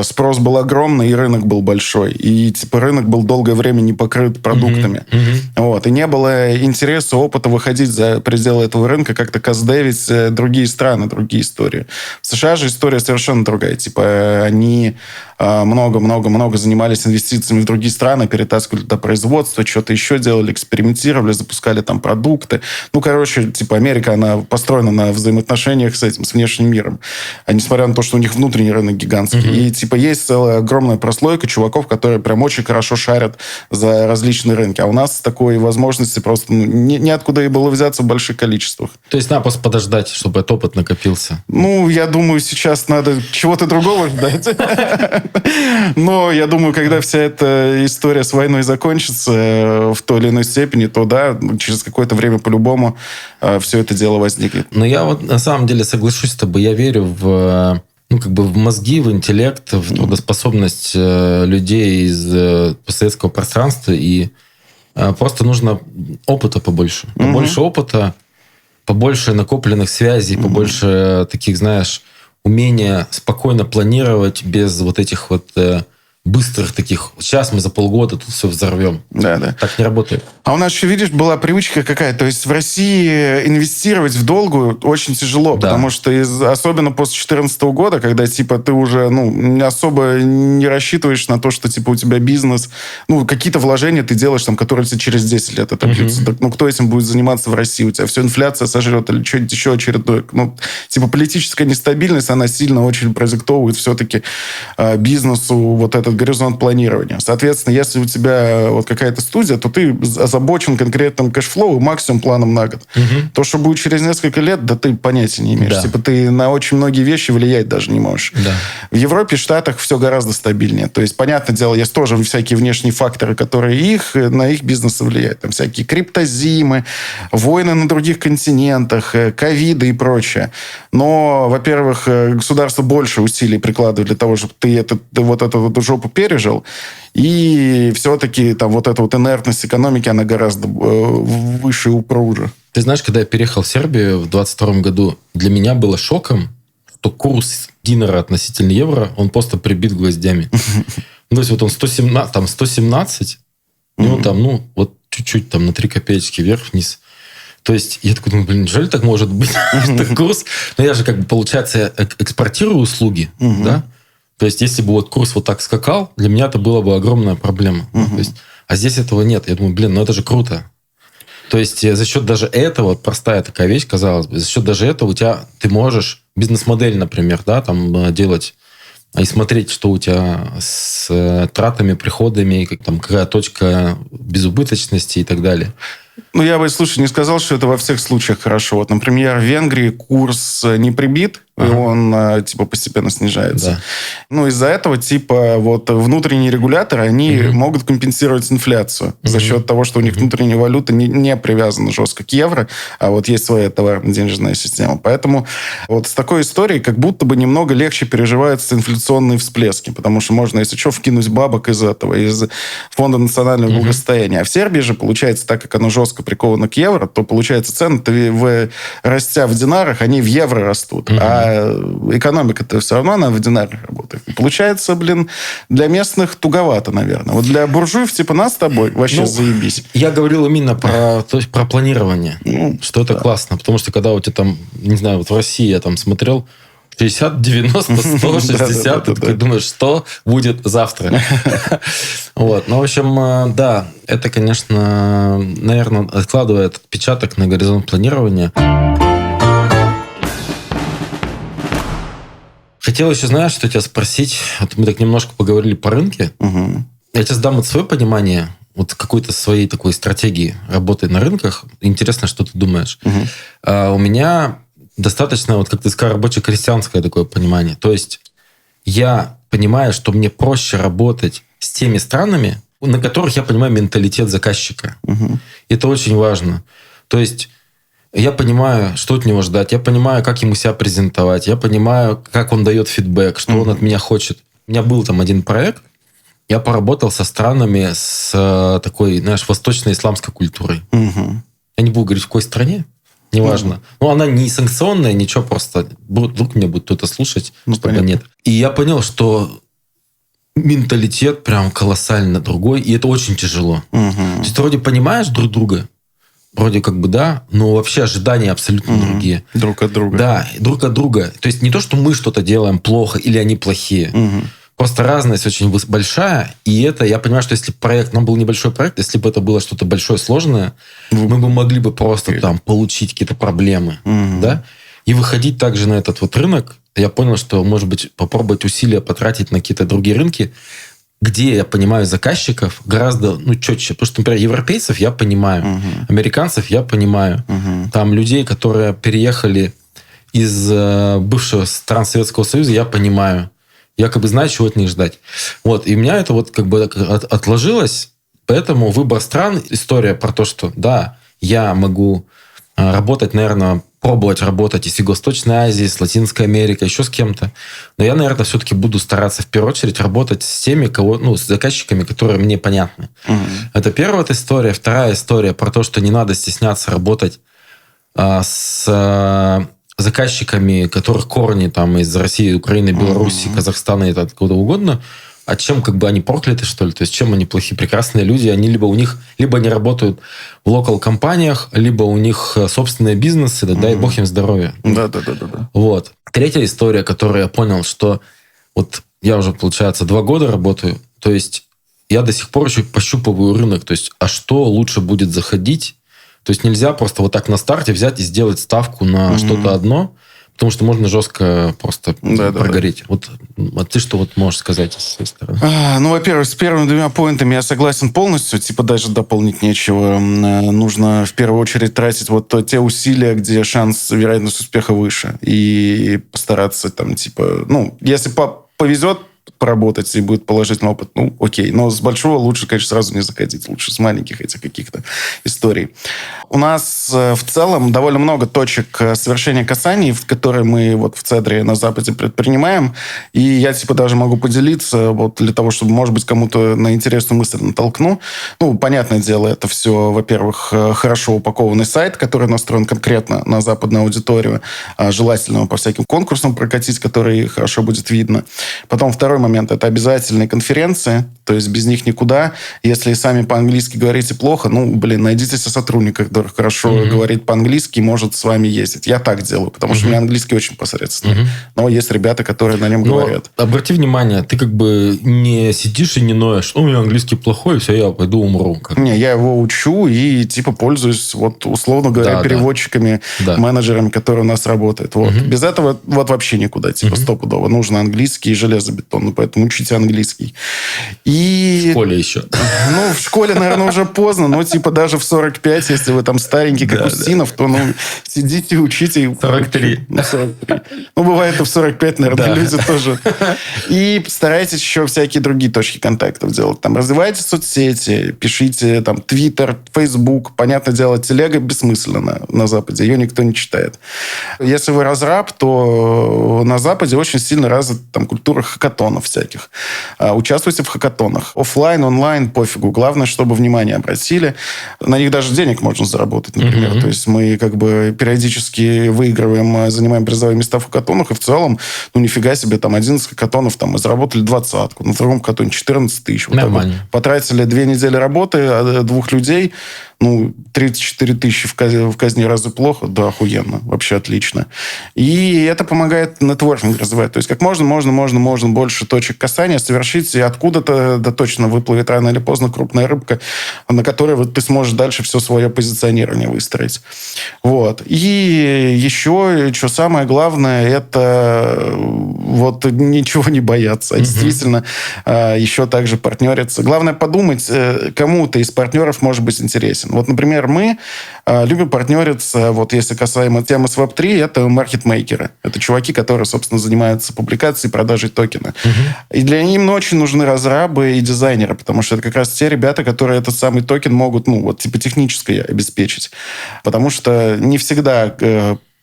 Speaker 2: спрос был огромный, и рынок был большой. И типа рынок был долгое время не покрыт продуктами. Вот. И не было интереса, опыта выходить за пределы этого рынка, как-то каздевить другие страны, другие истории. В США же история совершенно другая. Типа они много-много-много занимались инвестициями в другие страны, перетаскивали туда производство, что-то еще делали, экспериментировали, запускали там продукты. Ну, короче, типа Америка, она построена на взаимоотношениях с этим, с внешним миром. А несмотря на то, что у них внутренний рынок гигантский. И типа есть целая огромная прослойка чуваков, которые прям очень хорошо шарят за различные рынки. А у нас такой возможности просто неоткуда и было взяться в больших количествах.
Speaker 1: То есть надо просто подождать, чтобы этот опыт накопился.
Speaker 2: Ну, я думаю, сейчас надо чего-то другого ждать. Но я думаю, когда вся эта история с войной закончится в той или иной степени, то да, через какое-то время по-любому все это дело возникнет.
Speaker 1: Но я вот на самом деле соглашусь с тобой. Я верю в, ну, как бы в мозги, в интеллект, в трудоспособность людей из постсоветского пространства. И просто нужно опыта побольше. Побольше опыта, побольше накопленных связей, побольше таких, знаешь, умение спокойно планировать без вот этих вот быстрых таких. Сейчас мы за полгода тут все взорвем.
Speaker 2: Да, да.
Speaker 1: Так не работает.
Speaker 2: А у нас еще, видишь, была привычка какая. То есть в России инвестировать в долгую очень тяжело,
Speaker 1: Да.
Speaker 2: потому что особенно после 2014 года, когда типа ты уже особо не рассчитываешь на то, что типа у тебя бизнес, какие-то вложения ты делаешь, там, которые тебе через 10 лет отобьются. Так, кто этим будет заниматься в России? У тебя все инфляция сожрет или что-нибудь еще очередное. Типа политическая нестабильность, она сильно очень продиктовывает все-таки бизнесу вот этот горизонт планирования. Соответственно, если у тебя вот какая-то студия, то ты озабочен конкретным кэшфлоу и максимум планом на год. То, что будет через несколько лет, да ты понятия не имеешь.
Speaker 1: Да.
Speaker 2: Типа ты на очень многие вещи влиять даже не можешь.
Speaker 1: Да.
Speaker 2: В Европе, Штатах все гораздо стабильнее. То есть, понятное дело, есть тоже всякие внешние факторы, которые на их бизнесы влияют. Там всякие криптозимы, войны на других континентах, ковиды и прочее. Но, во-первых, государство больше усилий прикладывает для того, чтобы ты эту жопу пережил. И все-таки там вот эта вот инертность экономики, она гораздо выше и упруже.
Speaker 1: Ты знаешь, когда я переехал в Сербию в 22 году, для меня было шоком, что курс динара относительно евро, он просто прибит гвоздями. То есть вот он 117, ну там, вот чуть-чуть там на 3 копеечки вверх-вниз. То есть я такой думаю, неужели так может быть? Курс, но я же как бы, получается, экспортирую услуги, да? То есть, если бы вот курс вот так скакал, для меня это была бы огромная проблема. То есть, а здесь этого нет. Я думаю, это же круто. То есть, за счет даже этого, простая такая вещь, казалось бы, за счет даже этого ты можешь бизнес-модель, например, да, там делать и смотреть, что у тебя с тратами, приходами, какая точка безубыточности и так далее.
Speaker 2: Я бы, слушай, не сказал, что это во всех случаях хорошо. Вот, например, в Венгрии курс не прибит, и он постепенно снижается. Да. Из-за этого вот внутренние регуляторы, они могут компенсировать инфляцию за счет того, что у них внутренняя валюта не привязана жестко к евро, а вот есть своя товарно-денежная система. Поэтому вот с такой историей как будто бы немного легче переживаются инфляционные всплески, потому что можно, если что, вкинуть бабок из этого, из Фонда национального благосостояния. А в Сербии же, получается, так как оно жестко приковано к евро, то, получается, цены, растя в динарах, они в евро растут. А экономика-то все равно она в динарах работает. Получается, для местных туговато, наверное. Вот для буржуев типа нас с тобой вообще заебись.
Speaker 1: Я говорил именно про планирование, что это классно. Потому что когда у тебя там, не знаю, вот в России я там смотрел 60, 90, 100, 60, ты такой думаешь, что будет завтра? Вот. Ну, в общем, да, это, конечно, наверное, откладывает отпечаток на горизонт планирования. Хотел еще, знаешь, что тебя спросить? Вот мы так немножко поговорили по рынке. Я тебе дам свое понимание вот какой-то своей такой стратегии работы на рынках. Интересно, что ты думаешь. У меня достаточно, вот как ты сказал, рабоче-крестьянское такое понимание. То есть я понимаю, что мне проще работать с теми странами, на которых я понимаю менталитет заказчика. Это очень важно. То есть я понимаю, что от него ждать, я понимаю, как ему себя презентовать, я понимаю, как он дает фидбэк, что он от меня хочет. У меня был там один проект, я поработал со странами с такой, знаешь, восточно-исламской культурой. Я не буду говорить, в какой стране, неважно. Но она не санкционная, ничего, просто вдруг меня будет кто-то слушать, чтобы нет. И я понял, что менталитет прям колоссально другой, и это очень тяжело. То есть ты вроде понимаешь друг друга, вроде как бы да, но вообще ожидания абсолютно другие.
Speaker 2: Друг от друга.
Speaker 1: Да, друг от друга. То есть не то, что мы что-то делаем плохо или они плохие. Просто разность очень большая, и это, я понимаю, что если проект, нам был небольшой проект, если бы это было что-то большое, сложное, мы бы могли бы просто там получить какие-то проблемы, да, и выходить также на этот вот рынок. Я понял, что, может быть, попробовать усилия потратить на какие-то другие рынки, где я понимаю заказчиков гораздо четче. Потому что, например, европейцев я понимаю, американцев я понимаю, там людей, которые переехали из бывших стран Советского Союза, я понимаю. Я как бы знаю, чего от них ждать. Вот. И у меня это вот как бы отложилось. Поэтому выбор стран, история про то, что да, я могу работать, наверное, пробовать работать и с Юго-Восточной Азией, с Латинской Америкой, еще с кем-то. Но я, наверное, все-таки буду стараться в первую очередь работать с теми, с заказчиками, которые мне понятны. Это первая вот история. Вторая история про то, что не надо стесняться работать с заказчиками, которых корни там из России, Украины, Беларуси, Казахстана и откуда угодно. А чем как бы они прокляты, что ли? То есть чем они плохие, прекрасные люди? Они либо они работают в локал-компаниях, либо у них собственные бизнесы, да дай бог им здоровья.
Speaker 2: Да.
Speaker 1: Вот. Третья история, которую я понял, что вот я уже, получается, 2 года работаю, то есть я до сих пор еще пощупываю рынок, то есть а что лучше будет заходить? То есть нельзя просто вот так на старте взять и сделать ставку на что-то одно, потому что можно жестко просто прогореть. Вот, а ты что вот можешь сказать с своей стороны?
Speaker 2: Во-первых, с первыми 2 поинтами я согласен полностью. Даже дополнить нечего. Нужно в первую очередь тратить вот те усилия, где шанс, вероятность успеха выше. И постараться там, если повезет поработать и будет положительный опыт, окей. Но с большого лучше, конечно, сразу не заходить. Лучше с маленьких этих каких-то историй. У нас в целом довольно много точек совершения касаний, которые мы вот в Цедре на Западе предпринимаем. И я даже могу поделиться вот для того, чтобы, может быть, кому-то на интересную мысль натолкну. Понятное дело, это все, во-первых, хорошо упакованный сайт, который настроен конкретно на западную аудиторию. Желательно по всяким конкурсам прокатить, которые хорошо будет видно. Потом второй момент – это обязательные конференции, то есть без них никуда. Если сами по-английски говорите плохо, найдите себе сотрудника, который хорошо говорит по-английски и может с вами ездить. Я так делаю, потому что у меня английский очень посредственный. Но есть ребята, которые на нем говорят.
Speaker 1: Обрати внимание, ты как бы не сидишь и не ноешь, у меня английский плохой, все, я пойду умру.
Speaker 2: Не, я его учу и пользуюсь, условно говоря, переводчиками, менеджерами, которые у нас работают. Без этого вообще никуда, стопудово. Нужно английский и железобетонный, поэтому учите английский. И...
Speaker 1: В школе еще.
Speaker 2: В школе, наверное, уже поздно, но даже в 45, если вы там старенький, как Устинов, то сидите, учите.
Speaker 1: 43.
Speaker 2: 43. Бывает и в 45, наверное, люди тоже. И старайтесь еще всякие другие точки контактов делать. Развивайте соцсети, пишите Твиттер, Фейсбук. Понятное дело, телега бессмысленно на Западе. Ее никто не читает. Если вы разраб, то на Западе очень сильно развита культура хакатонов всяких. Участвуйте в хакатонах. Оффлайн, онлайн, пофигу. Главное, чтобы внимание обратили. На них даже денег можно заработать, например. То есть мы периодически выигрываем, занимаем призовые места в хакатонах, и в целом, нифига себе, 11 хакатонов, мы заработали 20-ку. На втором хакатоне 14 тысяч.
Speaker 1: Нормально.
Speaker 2: Потратили 2 недели работы, 2 людей, 34 тысячи в казне разве плохо? Да, охуенно. Вообще отлично. И это помогает нетворкинг развивать. То есть как можно больше точек касания совершить, и откуда-то точно выплывет рано или поздно крупная рыбка, на которой ты сможешь дальше все свое позиционирование выстроить. И еще, что самое главное, это ничего не бояться. А действительно, еще также партнериться. Главное подумать, кому-то из партнеров может быть интересен. Например, мы любим партнериться, если касаемо темы с Web3, это маркетмейкеры. Это чуваки, которые, собственно, занимаются публикацией и продажей токена. И для них очень нужны разрабы и дизайнеры, потому что это как раз те ребята, которые этот самый токен могут, технически обеспечить. Потому что не всегда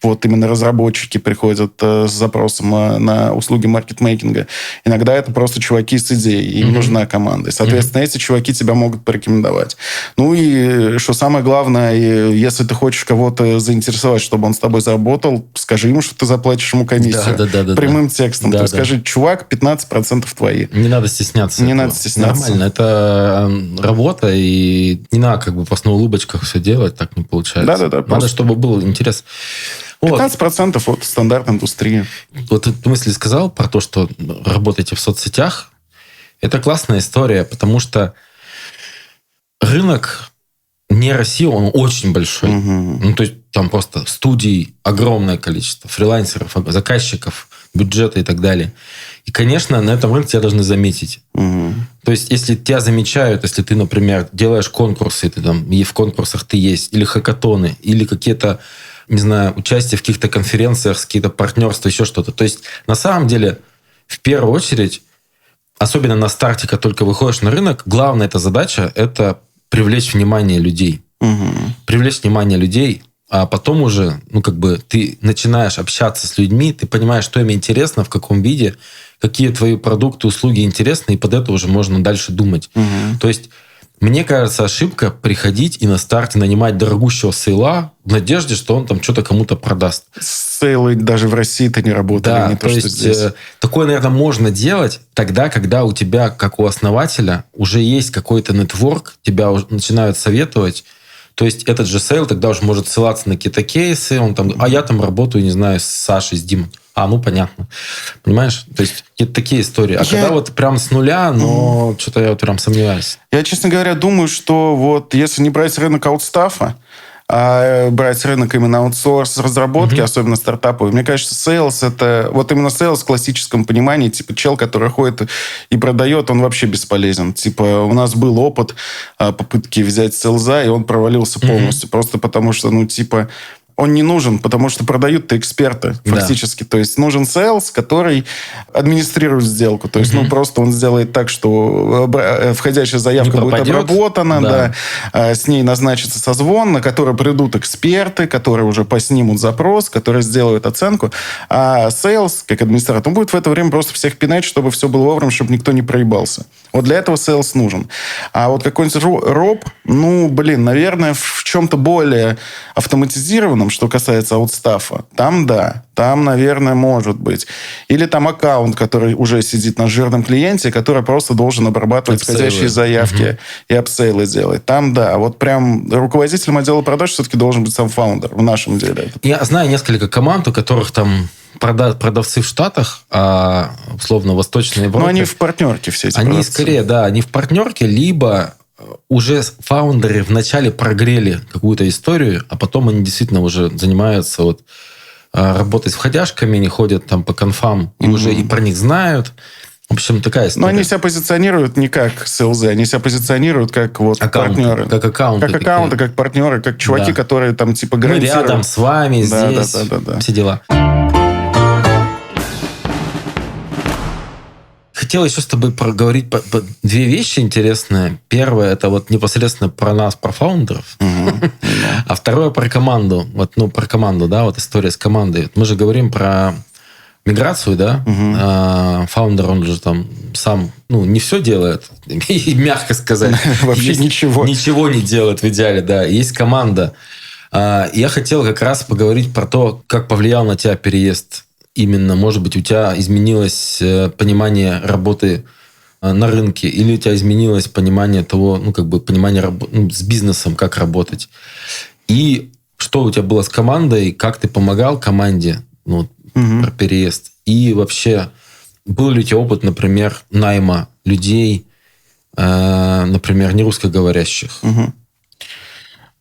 Speaker 2: вот именно разработчики приходят с запросом на услуги маркетмейкинга. Иногда это просто чуваки с идеей, им нужна команда. И, соответственно, эти чуваки тебя могут порекомендовать. Ну и, что самое главное, если ты хочешь кого-то заинтересовать, чтобы он с тобой заработал, скажи ему, что ты заплатишь ему комиссию. Прямым текстом. То есть скажи, чувак, 15% твои.
Speaker 1: Не надо стесняться.
Speaker 2: Не надо стесняться.
Speaker 1: Нормально. Это работа, и не надо как бы просто на улыбочках все делать, так не получается.
Speaker 2: Да-да-да.
Speaker 1: Надо, чтобы был интерес.
Speaker 2: 15% от стандарт индустрии.
Speaker 1: Вот ты мысли сказал про то, что работаете в соцсетях. Это классная история, потому что рынок не России, он очень большой. Ну, то есть там просто студий огромное количество, фрилансеров, заказчиков, бюджета и так далее. И, конечно, на этом рынке тебя должны заметить. То есть, если тебя замечают, если ты, например, делаешь конкурсы, ты там, и в конкурсах ты есть, или хакатоны, или какие-то, не знаю, участие в каких-то конференциях, какие-то партнерства, еще что-то. То есть, на самом деле, в первую очередь, особенно на старте, как только выходишь на рынок, главная эта задача – это привлечь внимание людей. Привлечь внимание людей, а потом уже, ну, как бы, ты начинаешь общаться с людьми, ты понимаешь, что им интересно, в каком виде, какие твои продукты, услуги интересны, и под это уже можно дальше думать. То есть, мне кажется, ошибка приходить и на старте нанимать дорогущего сейла в надежде, что он там что-то кому-то продаст.
Speaker 2: Сейлы даже в России-то не работали,
Speaker 1: да,
Speaker 2: не то, что здесь.
Speaker 1: Такое, наверное, можно делать тогда, когда у тебя, как у основателя, уже есть какой-то нетворк, тебя уже начинают советовать. То есть этот же сейл тогда уже может ссылаться на какие-то кейсы, он там, а я там работаю, не знаю, с Сашей, с Димой. Ну, понятно. Понимаешь? То есть, какие-то такие истории. А когда вот прям с нуля, но что-то я вот прям сомневаюсь.
Speaker 2: Я, честно говоря, думаю, что вот если не брать рынок аутстафа, а брать рынок именно аутсорс разработки, особенно стартаповый, мне кажется, сейлс это... Вот именно сейлс в классическом понимании, типа чел, который ходит и продает, он вообще бесполезен. Типа у нас был опыт попытки взять сейлза, и он провалился полностью. Просто потому что, ну, типа... Он не нужен, потому что продают-то эксперты фактически. То есть нужен сейлс, который администрирует сделку. То есть, ну, просто он сделает так, что входящая заявка будет обработана, с ней назначится созвон, на который придут эксперты, которые уже поснимут запрос, которые сделают оценку. А сейлс, как администратор, он будет в это время просто всех пинать, чтобы все было вовремя, чтобы никто не проебался. Вот для этого сейлс нужен. А вот какой-нибудь роб, ну, блин, наверное, в чем-то более автоматизированном, что касается аутстафа, там да, там, наверное, может быть. Или там аккаунт, который уже сидит на жирном клиенте, который просто должен обрабатывать входящие заявки и апсейлы делать. Там да. Вот прям руководителем отдела продаж все-таки должен быть сам фаундер в нашем деле.
Speaker 1: Я знаю несколько команд, у которых там продавцы в Штатах, а условно Восточной Европе.
Speaker 2: Но они в партнерке все эти
Speaker 1: Они
Speaker 2: продавцы.
Speaker 1: Скорее, да, они в партнерке, либо уже фаундеры вначале прогрели какую-то историю, а потом они действительно уже занимаются вот работать с входяшками, они ходят там по конфам и уже и про них знают. В общем, такая история.
Speaker 2: Но они себя позиционируют не как селзы, они себя позиционируют как вот партнеры.
Speaker 1: Как аккаунты.
Speaker 2: Как аккаунты, как партнеры, как чуваки, которые там типа гарантируют.
Speaker 1: Мы рядом с вами, здесь, все дела. Хотел еще с тобой проговорить две вещи интересные. Первое, это вот непосредственно про нас, про фаундеров. А второе про команду. Вот, ну, про команду, да, вот история с командой. Мы же говорим про миграцию, да. Фаундер, он же там сам, ну, не все делает, мягко сказать.
Speaker 2: Вообще ничего.
Speaker 1: Ничего не делает в идеале, да. Есть команда. Я хотел как раз поговорить про то, как повлиял на тебя переезд. Именно, может быть, у тебя изменилось понимание работы на рынке, или у тебя изменилось понимание того, ну, как бы понимание с бизнесом, как работать. И что у тебя было с командой, как ты помогал команде, ну, про переезд. И вообще, был ли у тебя опыт, например, найма людей, например, нерусскоговорящих?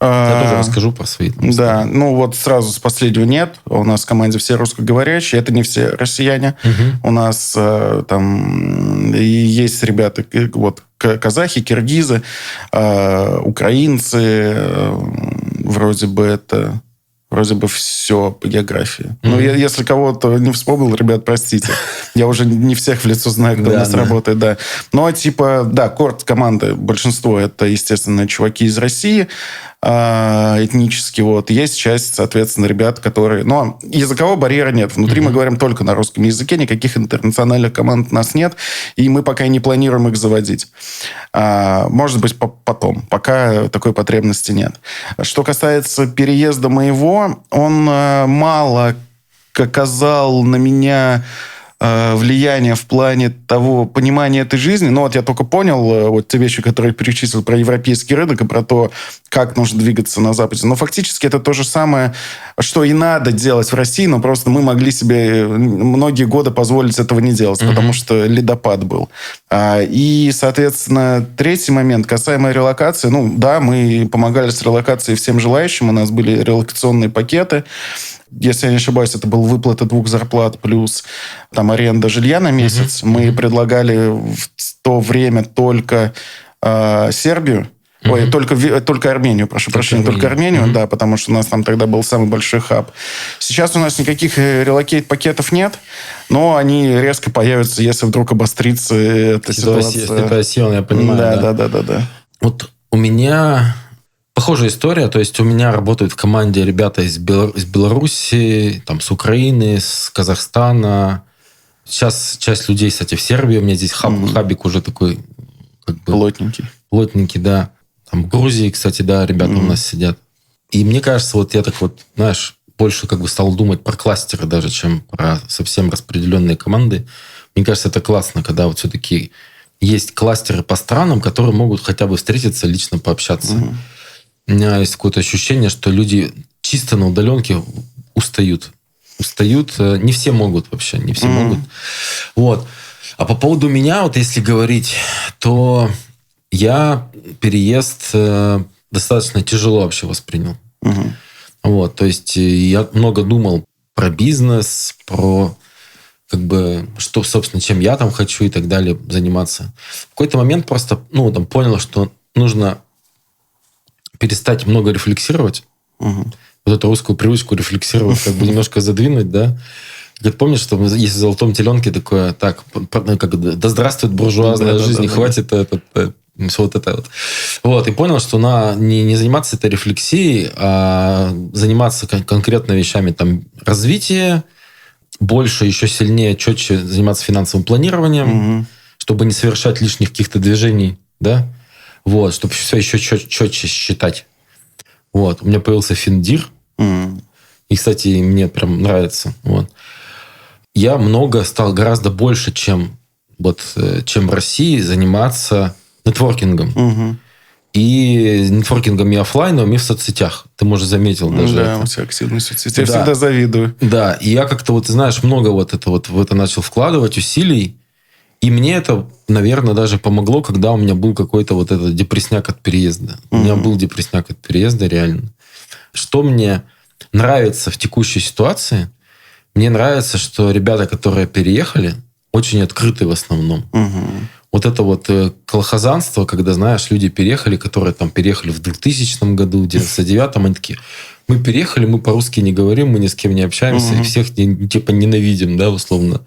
Speaker 1: Я тоже расскажу про свои.
Speaker 2: Да, ну вот сразу с последнего нет. У нас в команде все русскоговорящие, это не все россияне. У нас там и есть ребята, вот казахи, киргизы, украинцы, вроде бы все по географии. Ну, если кого-то не вспомнил, ребят, простите. Я уже не всех в лицо знаю, кто у нас работает, да. Но, типа, да, корт команды, большинство это, естественно, чуваки из России. этнически. Вот. Есть часть, соответственно, ребят, которые... Но языкового барьера нет. Внутри мы говорим только на русском языке, никаких интернациональных команд у нас нет, и мы пока не планируем их заводить. Может быть, потом. Пока такой потребности нет. Что касается переезда моего, он мало оказал на меня влияние в плане того понимания этой жизни. Но вот я только понял вот те вещи, которые перечислил про европейский рынок и про то, как нужно двигаться на Западе. Но фактически это то же самое, что и надо делать в России, но просто мы могли себе многие годы позволить этого не делать, потому что ледопад был. И, соответственно, третий момент, касаемо релокации. Ну, да, мы помогали с релокацией всем желающим. У нас были релокационные пакеты. Если я не ошибаюсь, это была выплата 2 зарплат плюс там аренда жилья на месяц. Мы предлагали в то время только Сербию. Ой, только Армению, прошу прощения, только Армению, да, потому что у нас там тогда был самый большой хаб. Сейчас у нас никаких релокейт-пакетов нет, но они резко появятся, если вдруг обострится эта ситуация.
Speaker 1: Ситуация, я понимаю.
Speaker 2: Да.
Speaker 1: Вот у меня... Похожая история, то есть у меня работают в команде ребята из Беларуси, там, с Украины, с Казахстана. Сейчас часть людей, кстати, в Сербии. У меня здесь хабик уже такой... Как бы, плотненький, да. Там в Грузии, кстати, да, ребята у нас сидят. И мне кажется, вот я так вот, знаешь, больше как бы стал думать про кластеры даже, чем про совсем распределенные команды. Мне кажется, это классно, когда вот все-таки есть кластеры по странам, которые могут хотя бы встретиться, лично пообщаться. У меня есть какое-то ощущение, что люди чисто на удаленке устают. Не все могут вообще, не все могут. Вот. А по поводу меня, вот если говорить, то я переезд достаточно тяжело вообще воспринял. Вот. То есть я много думал про бизнес, про как бы, что, собственно, чем я там хочу и так далее заниматься. В какой-то момент просто понял, что нужно перестать много рефлексировать. Вот эту русскую привычку рефлексировать, как бы немножко задвинуть, да. Как помнишь, что есть в «Золотом теленке» такое, так, да здравствует буржуазная жизнь, хватит вот это вот. Вот, и понял, что не заниматься этой рефлексией, а заниматься конкретно вещами, там, развитие, больше, еще сильнее, четче заниматься финансовым планированием, чтобы не совершать лишних каких-то движений, да. Вот, чтобы все еще четче считать. Вот. У меня появился Финдир. И, кстати, мне прям нравится. Вот. Я стал гораздо больше, чем в России, заниматься нетворкингом. И нетворкингом и офлайном, и в соцсетях. Ты, может, заметил даже
Speaker 2: да,
Speaker 1: это.
Speaker 2: у тебя активность в соцсетях. Я всегда завидую.
Speaker 1: Да, и я как-то, знаешь, много в это начал вкладывать усилий. И мне это, наверное, даже помогло, когда у меня был какой-то этот депрессняк от переезда. У меня был депрессняк от переезда, реально. Что мне нравится в текущей ситуации? Мне нравится, что ребята, которые переехали, очень открыты в основном. Вот это колхозанство, когда, знаешь, люди переехали, которые там переехали в 2000 году, в 99-м, они такие... Мы переехали, мы по-русски не говорим, мы ни с кем не общаемся, и всех типа ненавидим, да, условно,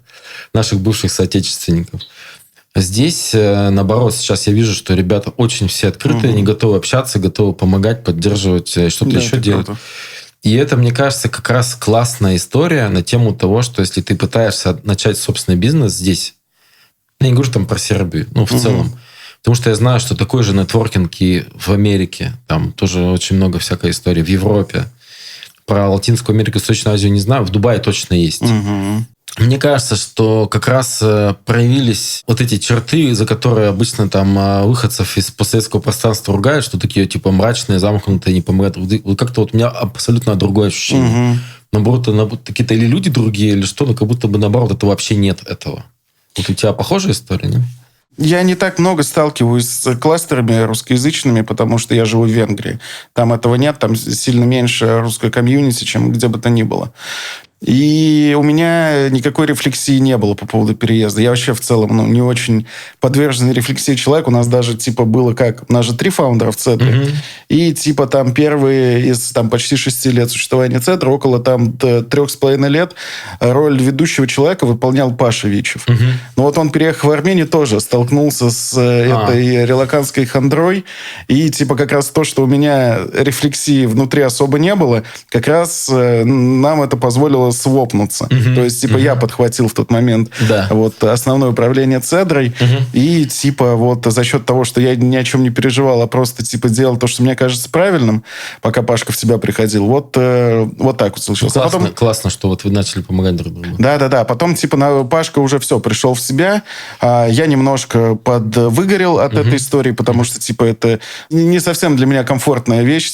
Speaker 1: наших бывших соотечественников. Здесь, наоборот, сейчас я вижу, что ребята очень все открытые, они готовы общаться, готовы помогать, поддерживать, что-то еще делать. Круто. И это, мне кажется, как раз классная история на тему того, что если ты пытаешься начать собственный бизнес здесь, я не говорю там про Сербию, в целом, потому что я знаю, что такой же нетворкинг и в Америке. Там тоже очень много всякой истории. В Европе. Про Латинскую Америку и Восточную Азию не знаю. В Дубае точно есть. Мне кажется, что как раз проявились вот эти черты, за которые обычно там выходцев из постсоветского пространства ругают, что такие типа мрачные, замкнутые, не помогают. Вот как-то у меня абсолютно другое ощущение. Наоборот, какие-то или люди другие, или что, но как будто бы наоборот, это вообще нет этого. Вот у тебя похожая история, нет?
Speaker 2: Я не так много сталкиваюсь с кластерами русскоязычными, потому что я живу в Венгрии. Там этого нет, там сильно меньше русской комьюнити, чем где бы то ни было. И у меня никакой рефлексии не было по поводу переезда. Я вообще в целом не очень подверженный рефлексии человек. У нас даже было как... У нас же 3 фаундера в Цедре. И там первые из почти 6 лет существования Цедра, около 3,5 лет роль ведущего человека выполнял Паша Вичев. Но вот он, переехав в Армению, тоже столкнулся с этой релокантской хандрой. И как раз то, что у меня рефлексии внутри особо не было, как раз нам это позволило свопнуться. То есть, я подхватил в тот момент основное управление Цедрой, и, за счет того, что я ни о чем не переживал, а просто, делал то, что мне кажется правильным, пока Пашка в себя приходил. Вот так вот случилось.
Speaker 1: Классно, что вы начали помогать друг другу.
Speaker 2: Да. Потом, Пашка уже все, пришел в себя. Я немножко подвыгорел от этой истории, потому что, это не совсем для меня комфортная вещь.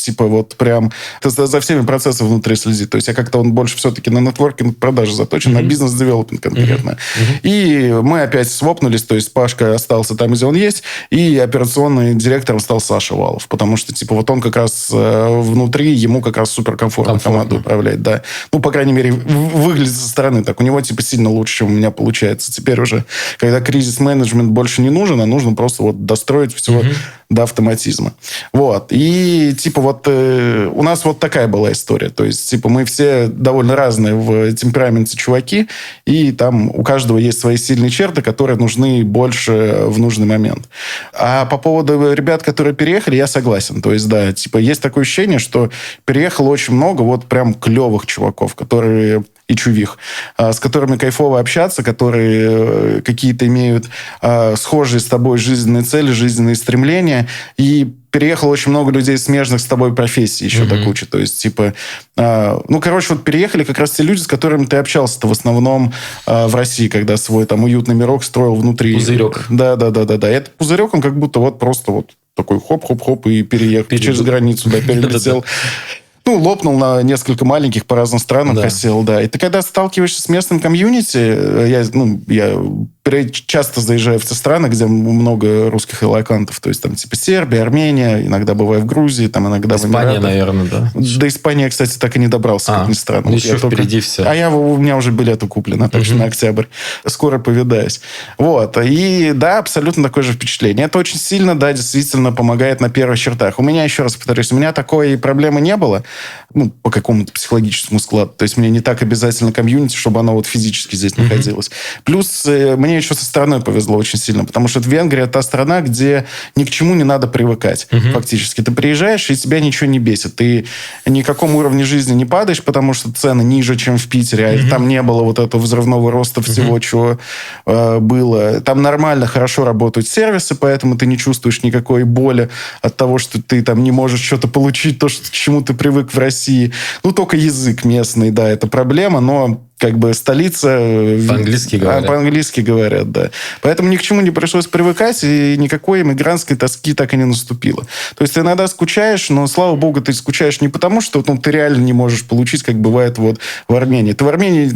Speaker 2: Прям за всеми процессами внутри следить. То есть, я как-то больше все-таки на нетворкинг, продажи заточен, на бизнес-девелопмент конкретно. И мы опять свопнулись, то есть Пашка остался там, где он есть, и операционный директором стал Саша Валов, потому что, он как раз внутри, ему как раз суперкомфортно команду управлять, да. По крайней мере, выглядит со стороны так. У него, сильно лучше, чем у меня получается. Теперь уже, когда кризис-менеджмент больше не нужен, а нужно просто достроить все до автоматизма. И, у нас такая была история. То есть, мы все довольно разные в темпераменте чуваки, и там у каждого есть свои сильные черты, которые нужны больше в нужный момент. А по поводу ребят, которые переехали, я согласен. То есть, да, есть такое ощущение, что переехало очень много прям клевых чуваков, которые... и чувих, с которыми кайфово общаться, которые какие-то имеют схожие с тобой жизненные цели, жизненные стремления, и переехало очень много людей, смежных с тобой профессий еще до кучи. То есть, переехали как раз те люди, с которыми ты общался-то в основном в России, когда свой уютный мирок строил внутри.
Speaker 1: Пузырек.
Speaker 2: Да. И этот пузырек, он как будто просто такой хоп-хоп-хоп и переехал через границу, перелетел. Лопнул на несколько маленьких по разным странам, осел, да. И ты когда сталкиваешься с местным комьюнити, я часто заезжаю в те страны, где много русских релокантов, то есть Сербия, Армения, иногда бываю в Грузии, иногда в Эмиратах.
Speaker 1: Испания, наверное, да?
Speaker 2: До Испании, кстати, так и не добрался, как ни странно.
Speaker 1: Еще впереди все.
Speaker 2: У меня уже билеты куплены, так что на октябрь. Скоро повидаюсь. И да, абсолютно такое же впечатление. Это очень сильно, да, действительно помогает на первых чертах. У меня, еще раз повторюсь, у меня такой проблемы не было, по какому-то психологическому складу. То есть мне не так обязательно комьюнити, чтобы оно физически здесь находилось. Плюс мне еще со страной повезло очень сильно, потому что Венгрия та страна, где ни к чему не надо привыкать. Фактически. Ты приезжаешь, и тебя ничего не бесит. Ты ни к какому уровню жизни не падаешь, потому что цены ниже, чем в Питере. А там не было этого взрывного роста всего, чего было. Там нормально, хорошо работают сервисы, поэтому ты не чувствуешь никакой боли от того, что ты не можешь что-то получить, то, к чему ты привык в России. Только язык местный, да, это проблема, но столица...
Speaker 1: По-английски говорят.
Speaker 2: По-английски говорят, да. Поэтому ни к чему не пришлось привыкать, и никакой иммигрантской тоски так и не наступило. То есть ты иногда скучаешь, но, слава богу, ты скучаешь не потому, что ты реально не можешь получить, как бывает в Армении. Ты в Армении,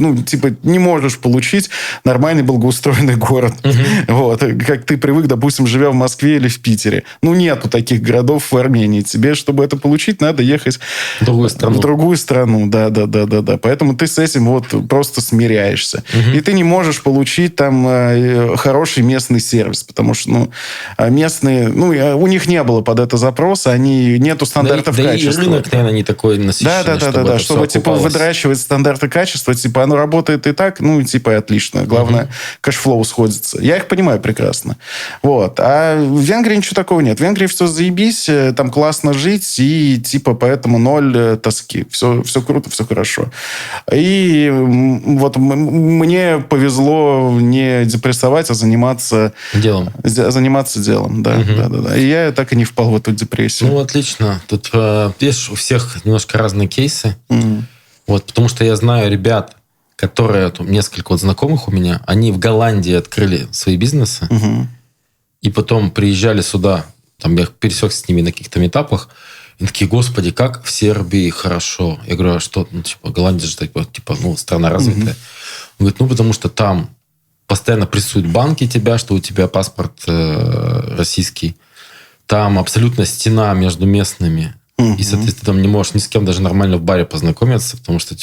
Speaker 2: не можешь получить нормальный благоустроенный город. Как ты привык, допустим, живя в Москве или в Питере. Нету таких городов в Армении. Тебе, чтобы это получить, надо ехать в другую страну. Да. Поэтому ты с этим просто смиряешься. И ты не можешь получить хороший местный сервис, потому что местные, у них не было под это запроса, нету стандартов качества.
Speaker 1: Да и рынок, наверное, не такой насыщенный,
Speaker 2: да, чтобы выдрачивать стандарты качества, оно работает и так, и отлично. Главное, кэшфлоу сходится. Я их понимаю прекрасно. А в Венгрии ничего такого нет. В Венгрии все заебись, там классно жить, и поэтому ноль тоски. Все круто, все хорошо. И мне повезло не депрессовать, а заниматься делом. Да. И я так и не впал в эту депрессию.
Speaker 1: Отлично. Тут, видишь, у всех немножко разные кейсы. Потому что я знаю ребят, которые, несколько знакомых у меня, они в Голландии открыли свои бизнесы, и потом приезжали сюда, я пересекся с ними на каких-то митапах, и такие, господи, как в Сербии хорошо. Я говорю, а что? Голландия же страна развитая. Он говорит, потому что там постоянно прессуют банки тебя, что у тебя паспорт российский. Там абсолютно стена между местными. И, соответственно, ты там не можешь ни с кем даже нормально в баре познакомиться, потому что,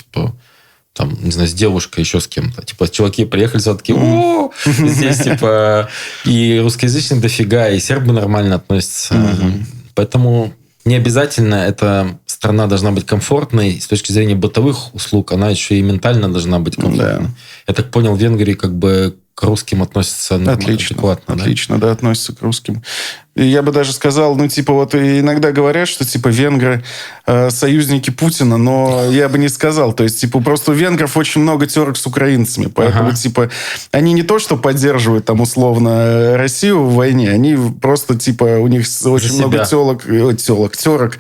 Speaker 1: там, не знаю, с девушкой, еще с кем-то. Типа, чуваки приехали сюда, такие, о, здесь, типа, и русскоязычных дофига, и сербы нормально относятся. Поэтому не обязательно эта страна должна быть комфортной. С точки зрения бытовых услуг, она еще и ментально должна быть комфортной. Да. Я так понял, в Венгрии как бы к русским относятся адекватно.
Speaker 2: Отлично, да, относятся к русским. И я бы даже сказал, ну, типа, вот иногда говорят, что, типа, венгры союзники Путина, но я бы не сказал. То есть, типа, просто у венгров очень много терок с украинцами. Поэтому, типа, они не то, что поддерживают, там, условно, Россию в войне, они просто, типа, у них очень много терок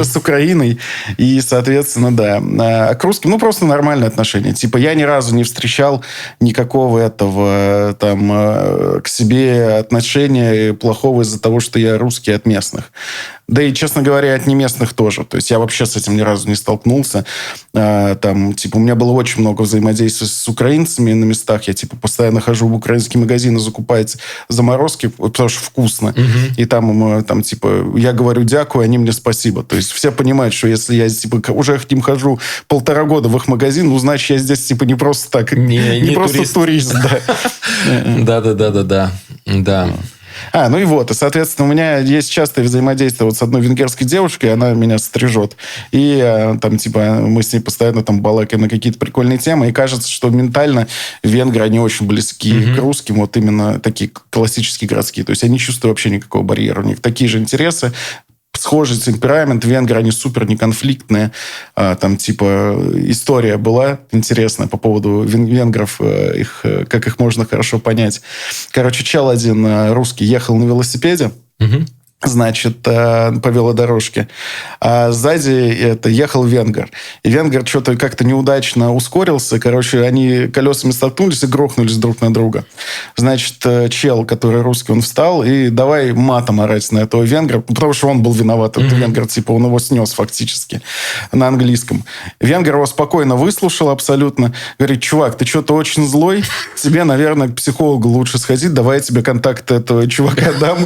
Speaker 2: с Украиной. И, соответственно, да. А к русским, ну, просто нормальные отношения. Типа, я ни разу не встречал никакого этого, там, к себе отношения плохого из-за того, что я русский от местных. Да и, честно говоря, от неместных тоже. То есть я вообще с этим ни разу не столкнулся. Там, типа, у меня было очень много взаимодействия с украинцами на местах. Я, типа, постоянно хожу в украинские магазины закупать заморозки, потому что вкусно. И там, типа, я говорю дякую, они мне спасибо. То есть все понимают, что если я, типа, уже к ним хожу 1,5 года в их магазин, ну, значит, я здесь, типа, не просто так. Не просто турист, да.
Speaker 1: Да.
Speaker 2: Ну и вот. И, соответственно, у меня есть частое взаимодействие вот с одной венгерской девушкой, она меня стрижет. И там, типа, мы с ней постоянно там балакаем на какие-то прикольные темы. И кажется, что ментально венгры, они очень близки к русским, вот именно такие классические городские. То есть я не чувствую вообще никакого барьера. У них такие же интересы, схожий темперамент, венгры, они супер неконфликтные. Там, типа, история была интересная по поводу венгров, как их можно хорошо понять. Короче, чел один русский ехал на велосипеде, значит, по велодорожке. А сзади ехал венгр. И венгр что-то как-то неудачно ускорился. Короче, они колесами столкнулись и грохнулись друг на друга. Значит, чел, который русский, он встал и давай матом орать на этого венгра, потому что он был виноват. Этот венгр, типа, он его снес фактически на английском. Венгр его спокойно выслушал абсолютно. Говорит, чувак, ты что-то очень злой. Тебе, наверное, к психологу лучше сходить. Давай я тебе контакт этого чувака дам.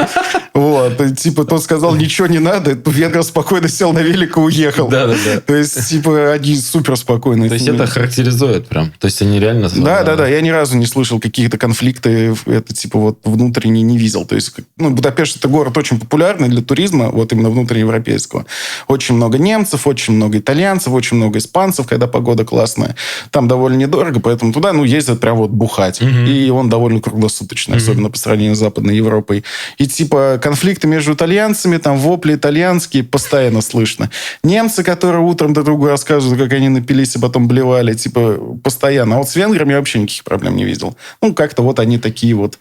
Speaker 2: Вот. Типа, тот сказал, ничего не надо, венгр спокойно сел на велик и уехал.
Speaker 1: Да.
Speaker 2: То есть, типа, они супер спокойные.
Speaker 1: То есть, это характеризует прям? То есть, они реально...
Speaker 2: Да. Я ни разу не слышал каких-то конфликты, это, типа, вот внутренне не видел. То есть, ну, Будапешт — это город очень популярный для туризма, вот именно внутриевропейского. Очень много немцев, очень много итальянцев, очень много испанцев, когда погода классная. Там довольно недорого, поэтому туда, ну, ездят прям вот бухать. И он довольно круглосуточный, особенно по сравнению с Западной Европой. И, типа, конфликты между итальянцами, там вопли итальянские постоянно слышно. Немцы, которые утром друг другу рассказывают, как они напились и потом блевали, типа, постоянно. А вот с венграми я вообще никаких проблем не видел. Ну, как-то вот они такие вот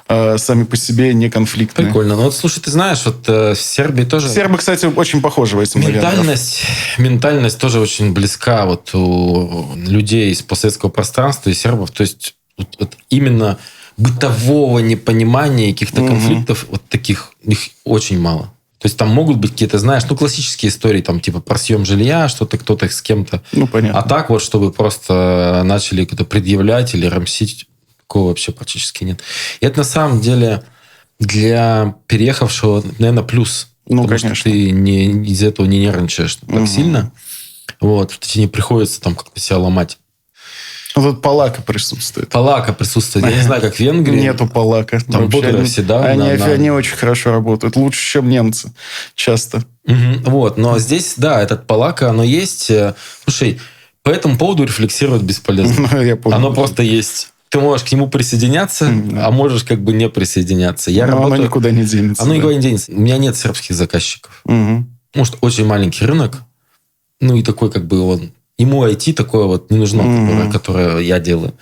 Speaker 2: сами по себе не конфликтные.
Speaker 1: Прикольно. Ну, вот, слушай, ты знаешь, вот в Сербии тоже...
Speaker 2: Сербы, кстати, очень похожи в этом.
Speaker 1: Ментальность тоже очень близка вот у людей из постсоветского пространства и сербов. То есть вот именно бытового непонимания каких-то конфликтов, вот таких, их очень мало. То есть там могут быть какие-то, знаешь, ну, классические истории, там, типа, про съем жилья, что-то кто-то с кем-то.
Speaker 2: Ну, понятно.
Speaker 1: А так вот, чтобы просто начали как-то предъявлять или рамсить, такого вообще практически нет. И это, на самом деле, для переехавшего, наверное, плюс.
Speaker 2: Ну,
Speaker 1: потому
Speaker 2: конечно.
Speaker 1: что ты из этого не нервничаешь так сильно. Вот, что тебе не приходится там как-то себя ломать.
Speaker 2: Тут палака присутствует.
Speaker 1: Я не знаю, как в Венгрии.
Speaker 2: Нету палака.
Speaker 1: Там бодрые всегда.
Speaker 2: Они очень хорошо работают. Лучше, чем немцы. Часто.
Speaker 1: Вот. Но здесь, да, этот палака, оно есть. Слушай, по этому поводу рефлексировать бесполезно.
Speaker 2: Я понял.
Speaker 1: Оно просто есть. Ты можешь к нему присоединяться, а можешь как бы не присоединяться.
Speaker 2: Оно никуда не денется.
Speaker 1: Оно никуда не денется. У меня нет сербских заказчиков. Может, очень маленький рынок. Ну, и такой как бы он... Ему IT такое вот не нужно, которое я делаю.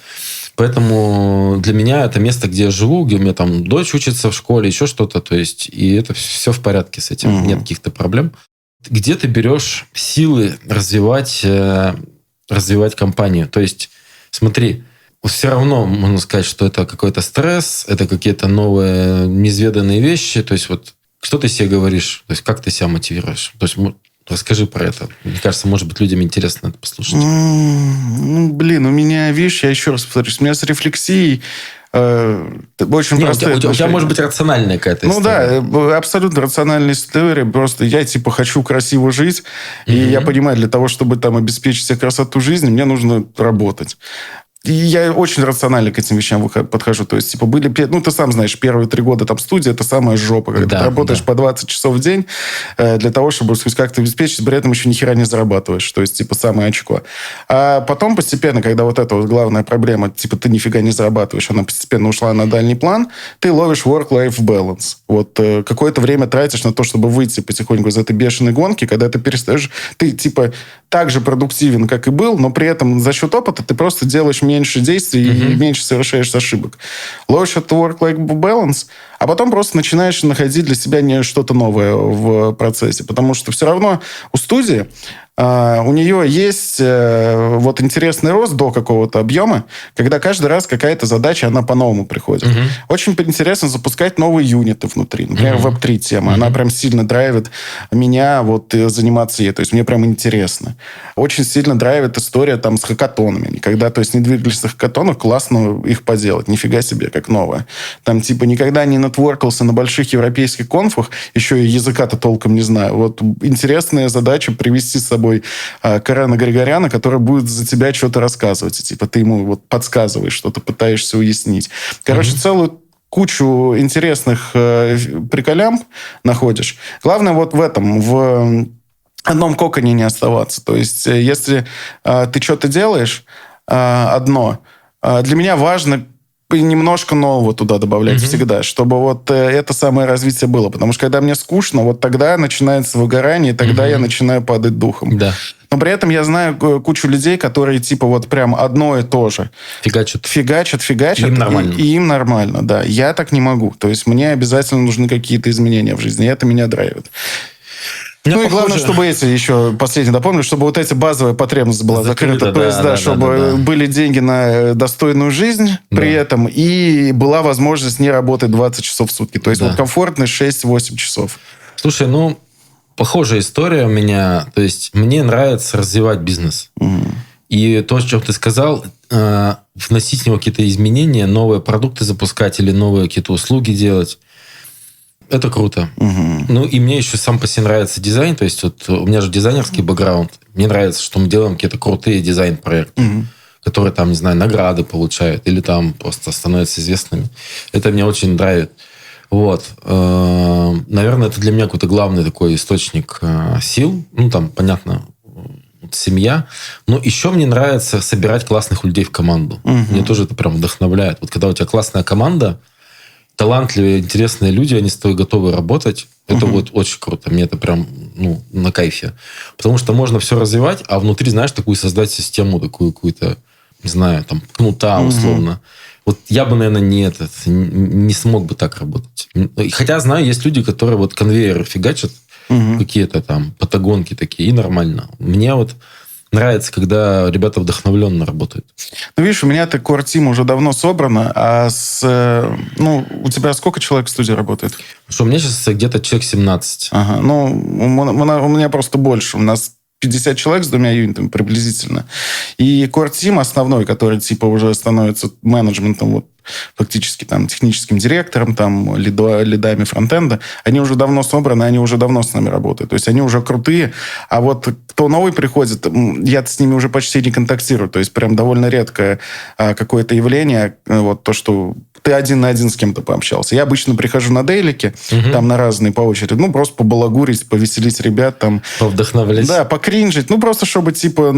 Speaker 1: Поэтому для меня это место, где я живу, где у меня там дочь учится в школе, еще что-то. То есть, и это все в порядке с этим. Нет каких-то проблем. Где ты берешь силы развивать компанию? То есть, смотри, все равно можно сказать, что это какой-то стресс, это какие-то новые неизведанные вещи. То есть, вот что ты себе говоришь? То есть, как ты себя мотивируешь? То есть, расскажи про это. Мне кажется, может быть, людям интересно это послушать.
Speaker 2: Ну, блин, у меня, видишь, я еще раз повторюсь, у меня с рефлексией Очень простые.
Speaker 1: У тебя может быть рациональная какая-то история.
Speaker 2: Ну да, абсолютно рациональная история. Просто я типа хочу красиво жить, и я понимаю, для того, чтобы там обеспечить себе красоту жизни, мне нужно работать. И я очень рационально к этим вещам подхожу. То есть, типа, были... Ну, ты сам знаешь, первые 3 года там студия – это самая жопа. Когда ты работаешь по 20 часов в день для того, чтобы как-то обеспечить, при этом еще ни хера не зарабатываешь. То есть, типа, самое очко. А потом постепенно, когда вот эта вот главная проблема, типа, ты нифига не зарабатываешь, она постепенно ушла на дальний план, ты ловишь work-life balance. Вот какое-то время тратишь на то, чтобы выйти потихоньку из этой бешеной гонки, когда ты перестаешь... Ты, типа, так же продуктивен, как и был, но при этом за счет опыта ты просто делаешь меньше действий и меньше совершаешь ошибок. Ловишь этот work-life balance, а потом просто начинаешь находить для себя что-то новое в процессе. Потому что все равно у студии у нее есть вот интересный рост до какого-то объема, когда каждый раз какая-то задача, она по-новому приходит. Очень интересно запускать новые юниты внутри. Например, Web3 тема. Она прям сильно драйвит меня вот заниматься ей. То есть мне прям интересно. Очень сильно драйвит история там с хакатонами. Когда, то есть, не двигались на хакатонах, классно их поделать. Нифига себе, как новое. Там типа никогда не нетворкался на больших европейских конфах, еще и языка-то толком не знаю. Вот интересная задача привести с собой Карена Григоряна, который будет за тебя что-то рассказывать. И, типа, ты ему вот подсказываешь, что-то пытаешься уяснить. Короче, целую кучу интересных приколям находишь. Главное вот в этом, в одном коконе не оставаться. То есть, если ты что-то делаешь одно, для меня важно немножко нового туда добавлять всегда, чтобы вот это самое развитие было. Потому что когда мне скучно, вот тогда начинается выгорание, и тогда я начинаю падать духом.
Speaker 1: Да.
Speaker 2: Но при этом я знаю кучу людей, которые типа вот прям одно и то же. Фигачат.
Speaker 1: Им нормально.
Speaker 2: И им нормально, да. Я так не могу. То есть мне обязательно нужны какие-то изменения в жизни. И это меня драйвит. Ну и главное, чтобы эти еще, последний дополню, чтобы вот эти базовые потребности была закрыта. То есть, чтобы были деньги на достойную жизнь при этом, и была возможность не работать 20 часов в сутки. То есть, вот комфортные 6-8 часов.
Speaker 1: Слушай, ну, похожая история у меня. То есть, мне нравится развивать бизнес. И то, о чем ты сказал, вносить в него какие-то изменения, новые продукты запускать или новые какие-то услуги делать. Это круто. Ну, и мне еще сам по себе нравится дизайн. То есть, вот у меня же дизайнерский бэкграунд. Мне нравится, что мы делаем какие-то крутые дизайн-проекты, которые там, не знаю, награды получают или там просто становятся известными. Это меня очень драйвит. Вот. Наверное, это для меня какой-то главный такой источник сил. Ну, там, понятно, семья. Но еще мне нравится собирать классных людей в команду. Мне тоже это прям вдохновляет. Вот когда у тебя классная команда, талантливые, интересные люди, они с тобой готовы работать. Это вот очень круто. Мне это прям на кайфе. Потому что можно все развивать, а внутри, знаешь, такую создать систему, такую какую-то, не знаю, там, кнута условно. Вот я бы, наверное, не смог бы так работать. Хотя, знаю, есть люди, которые вот конвейеры фигачат, какие-то там патагонки такие, и нормально. Мне вот нравится, когда ребята вдохновленно работают.
Speaker 2: Ну, видишь, у меня-то core-team уже давно собрано, а у тебя сколько человек в студии работает?
Speaker 1: Что, у меня сейчас где-то человек 17.
Speaker 2: Ага, ну, у меня просто больше. У нас 50 человек с 2 юнитами приблизительно. И core-team основной, который типа уже становится менеджментом, вот, фактически там техническим директором, там, лидами фронтенда, они уже давно собраны, они уже давно с нами работают. То есть они уже крутые. А вот кто новый приходит, я с ними уже почти не контактирую. То есть прям довольно редкое какое-то явление, вот то, что ты один на один с кем-то пообщался. Я обычно прихожу на дейлики, там на разные по очереди, просто побалагурить, повеселить ребят, там...
Speaker 1: Повдохновлять.
Speaker 2: Да, покринжить. Просто чтобы, типа,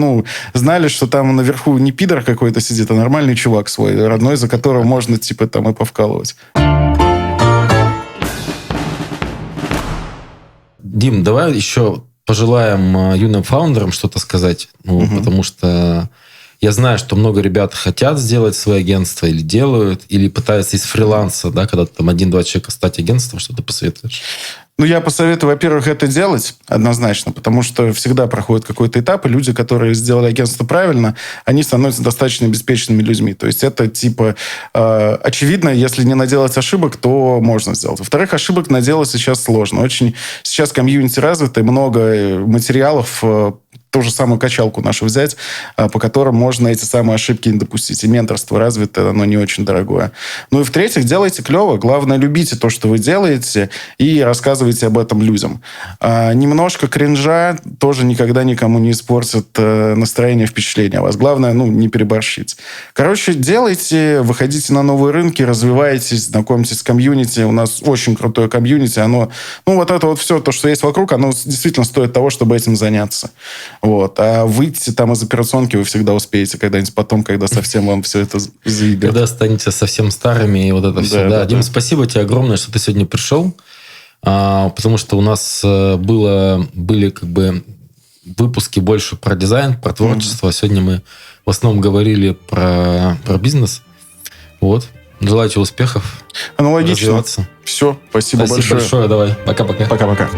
Speaker 2: знали, что там наверху не пидор какой-то сидит, а нормальный чувак свой, родной, за которого можно, типа, там и повкалывать.
Speaker 1: Дим, давай еще пожелаем юным фаундерам что-то сказать. Потому что я знаю, что много ребят хотят сделать свое агентство или делают, или пытаются из фриланса, да, когда там 1-2 человека стать агентством, что ты посоветуешь?
Speaker 2: Я посоветую, во-первых, это делать однозначно, потому что всегда проходит какой-то этап, и люди, которые сделали агентство правильно, они становятся достаточно обеспеченными людьми. То есть это типа очевидно, если не наделать ошибок, то можно сделать. Во-вторых, ошибок наделать сейчас сложно. Очень сейчас комьюнити развито, много материалов ту же самую качалку нашу взять, по которым можно эти самые ошибки не допустить. И менторство развито, оно не очень дорогое. Ну и в-третьих, делайте клево. Главное, любите то, что вы делаете, и рассказывайте об этом людям. Немножко кринжа тоже никогда никому не испортит настроение, впечатление о вас. Главное, не переборщить. Короче, делайте, выходите на новые рынки, развивайтесь, знакомьтесь с комьюнити. У нас очень крутое комьюнити. Оно, вот это вот все, то, что есть вокруг, оно действительно стоит того, чтобы этим заняться. Вот. А выйти там из операционки вы всегда успеете когда-нибудь потом, когда совсем вам все это заебет.
Speaker 1: Когда станете совсем старыми и вот это все. Да, Дим, спасибо тебе огромное, что ты сегодня пришел. Потому что у нас были как бы выпуски больше про дизайн, про творчество. Сегодня мы в основном говорили про бизнес. Вот. Желаю тебе успехов.
Speaker 2: Аналогично. Все, спасибо большое.
Speaker 1: Спасибо большое. Давай. Пока-пока.
Speaker 2: Пока-пока.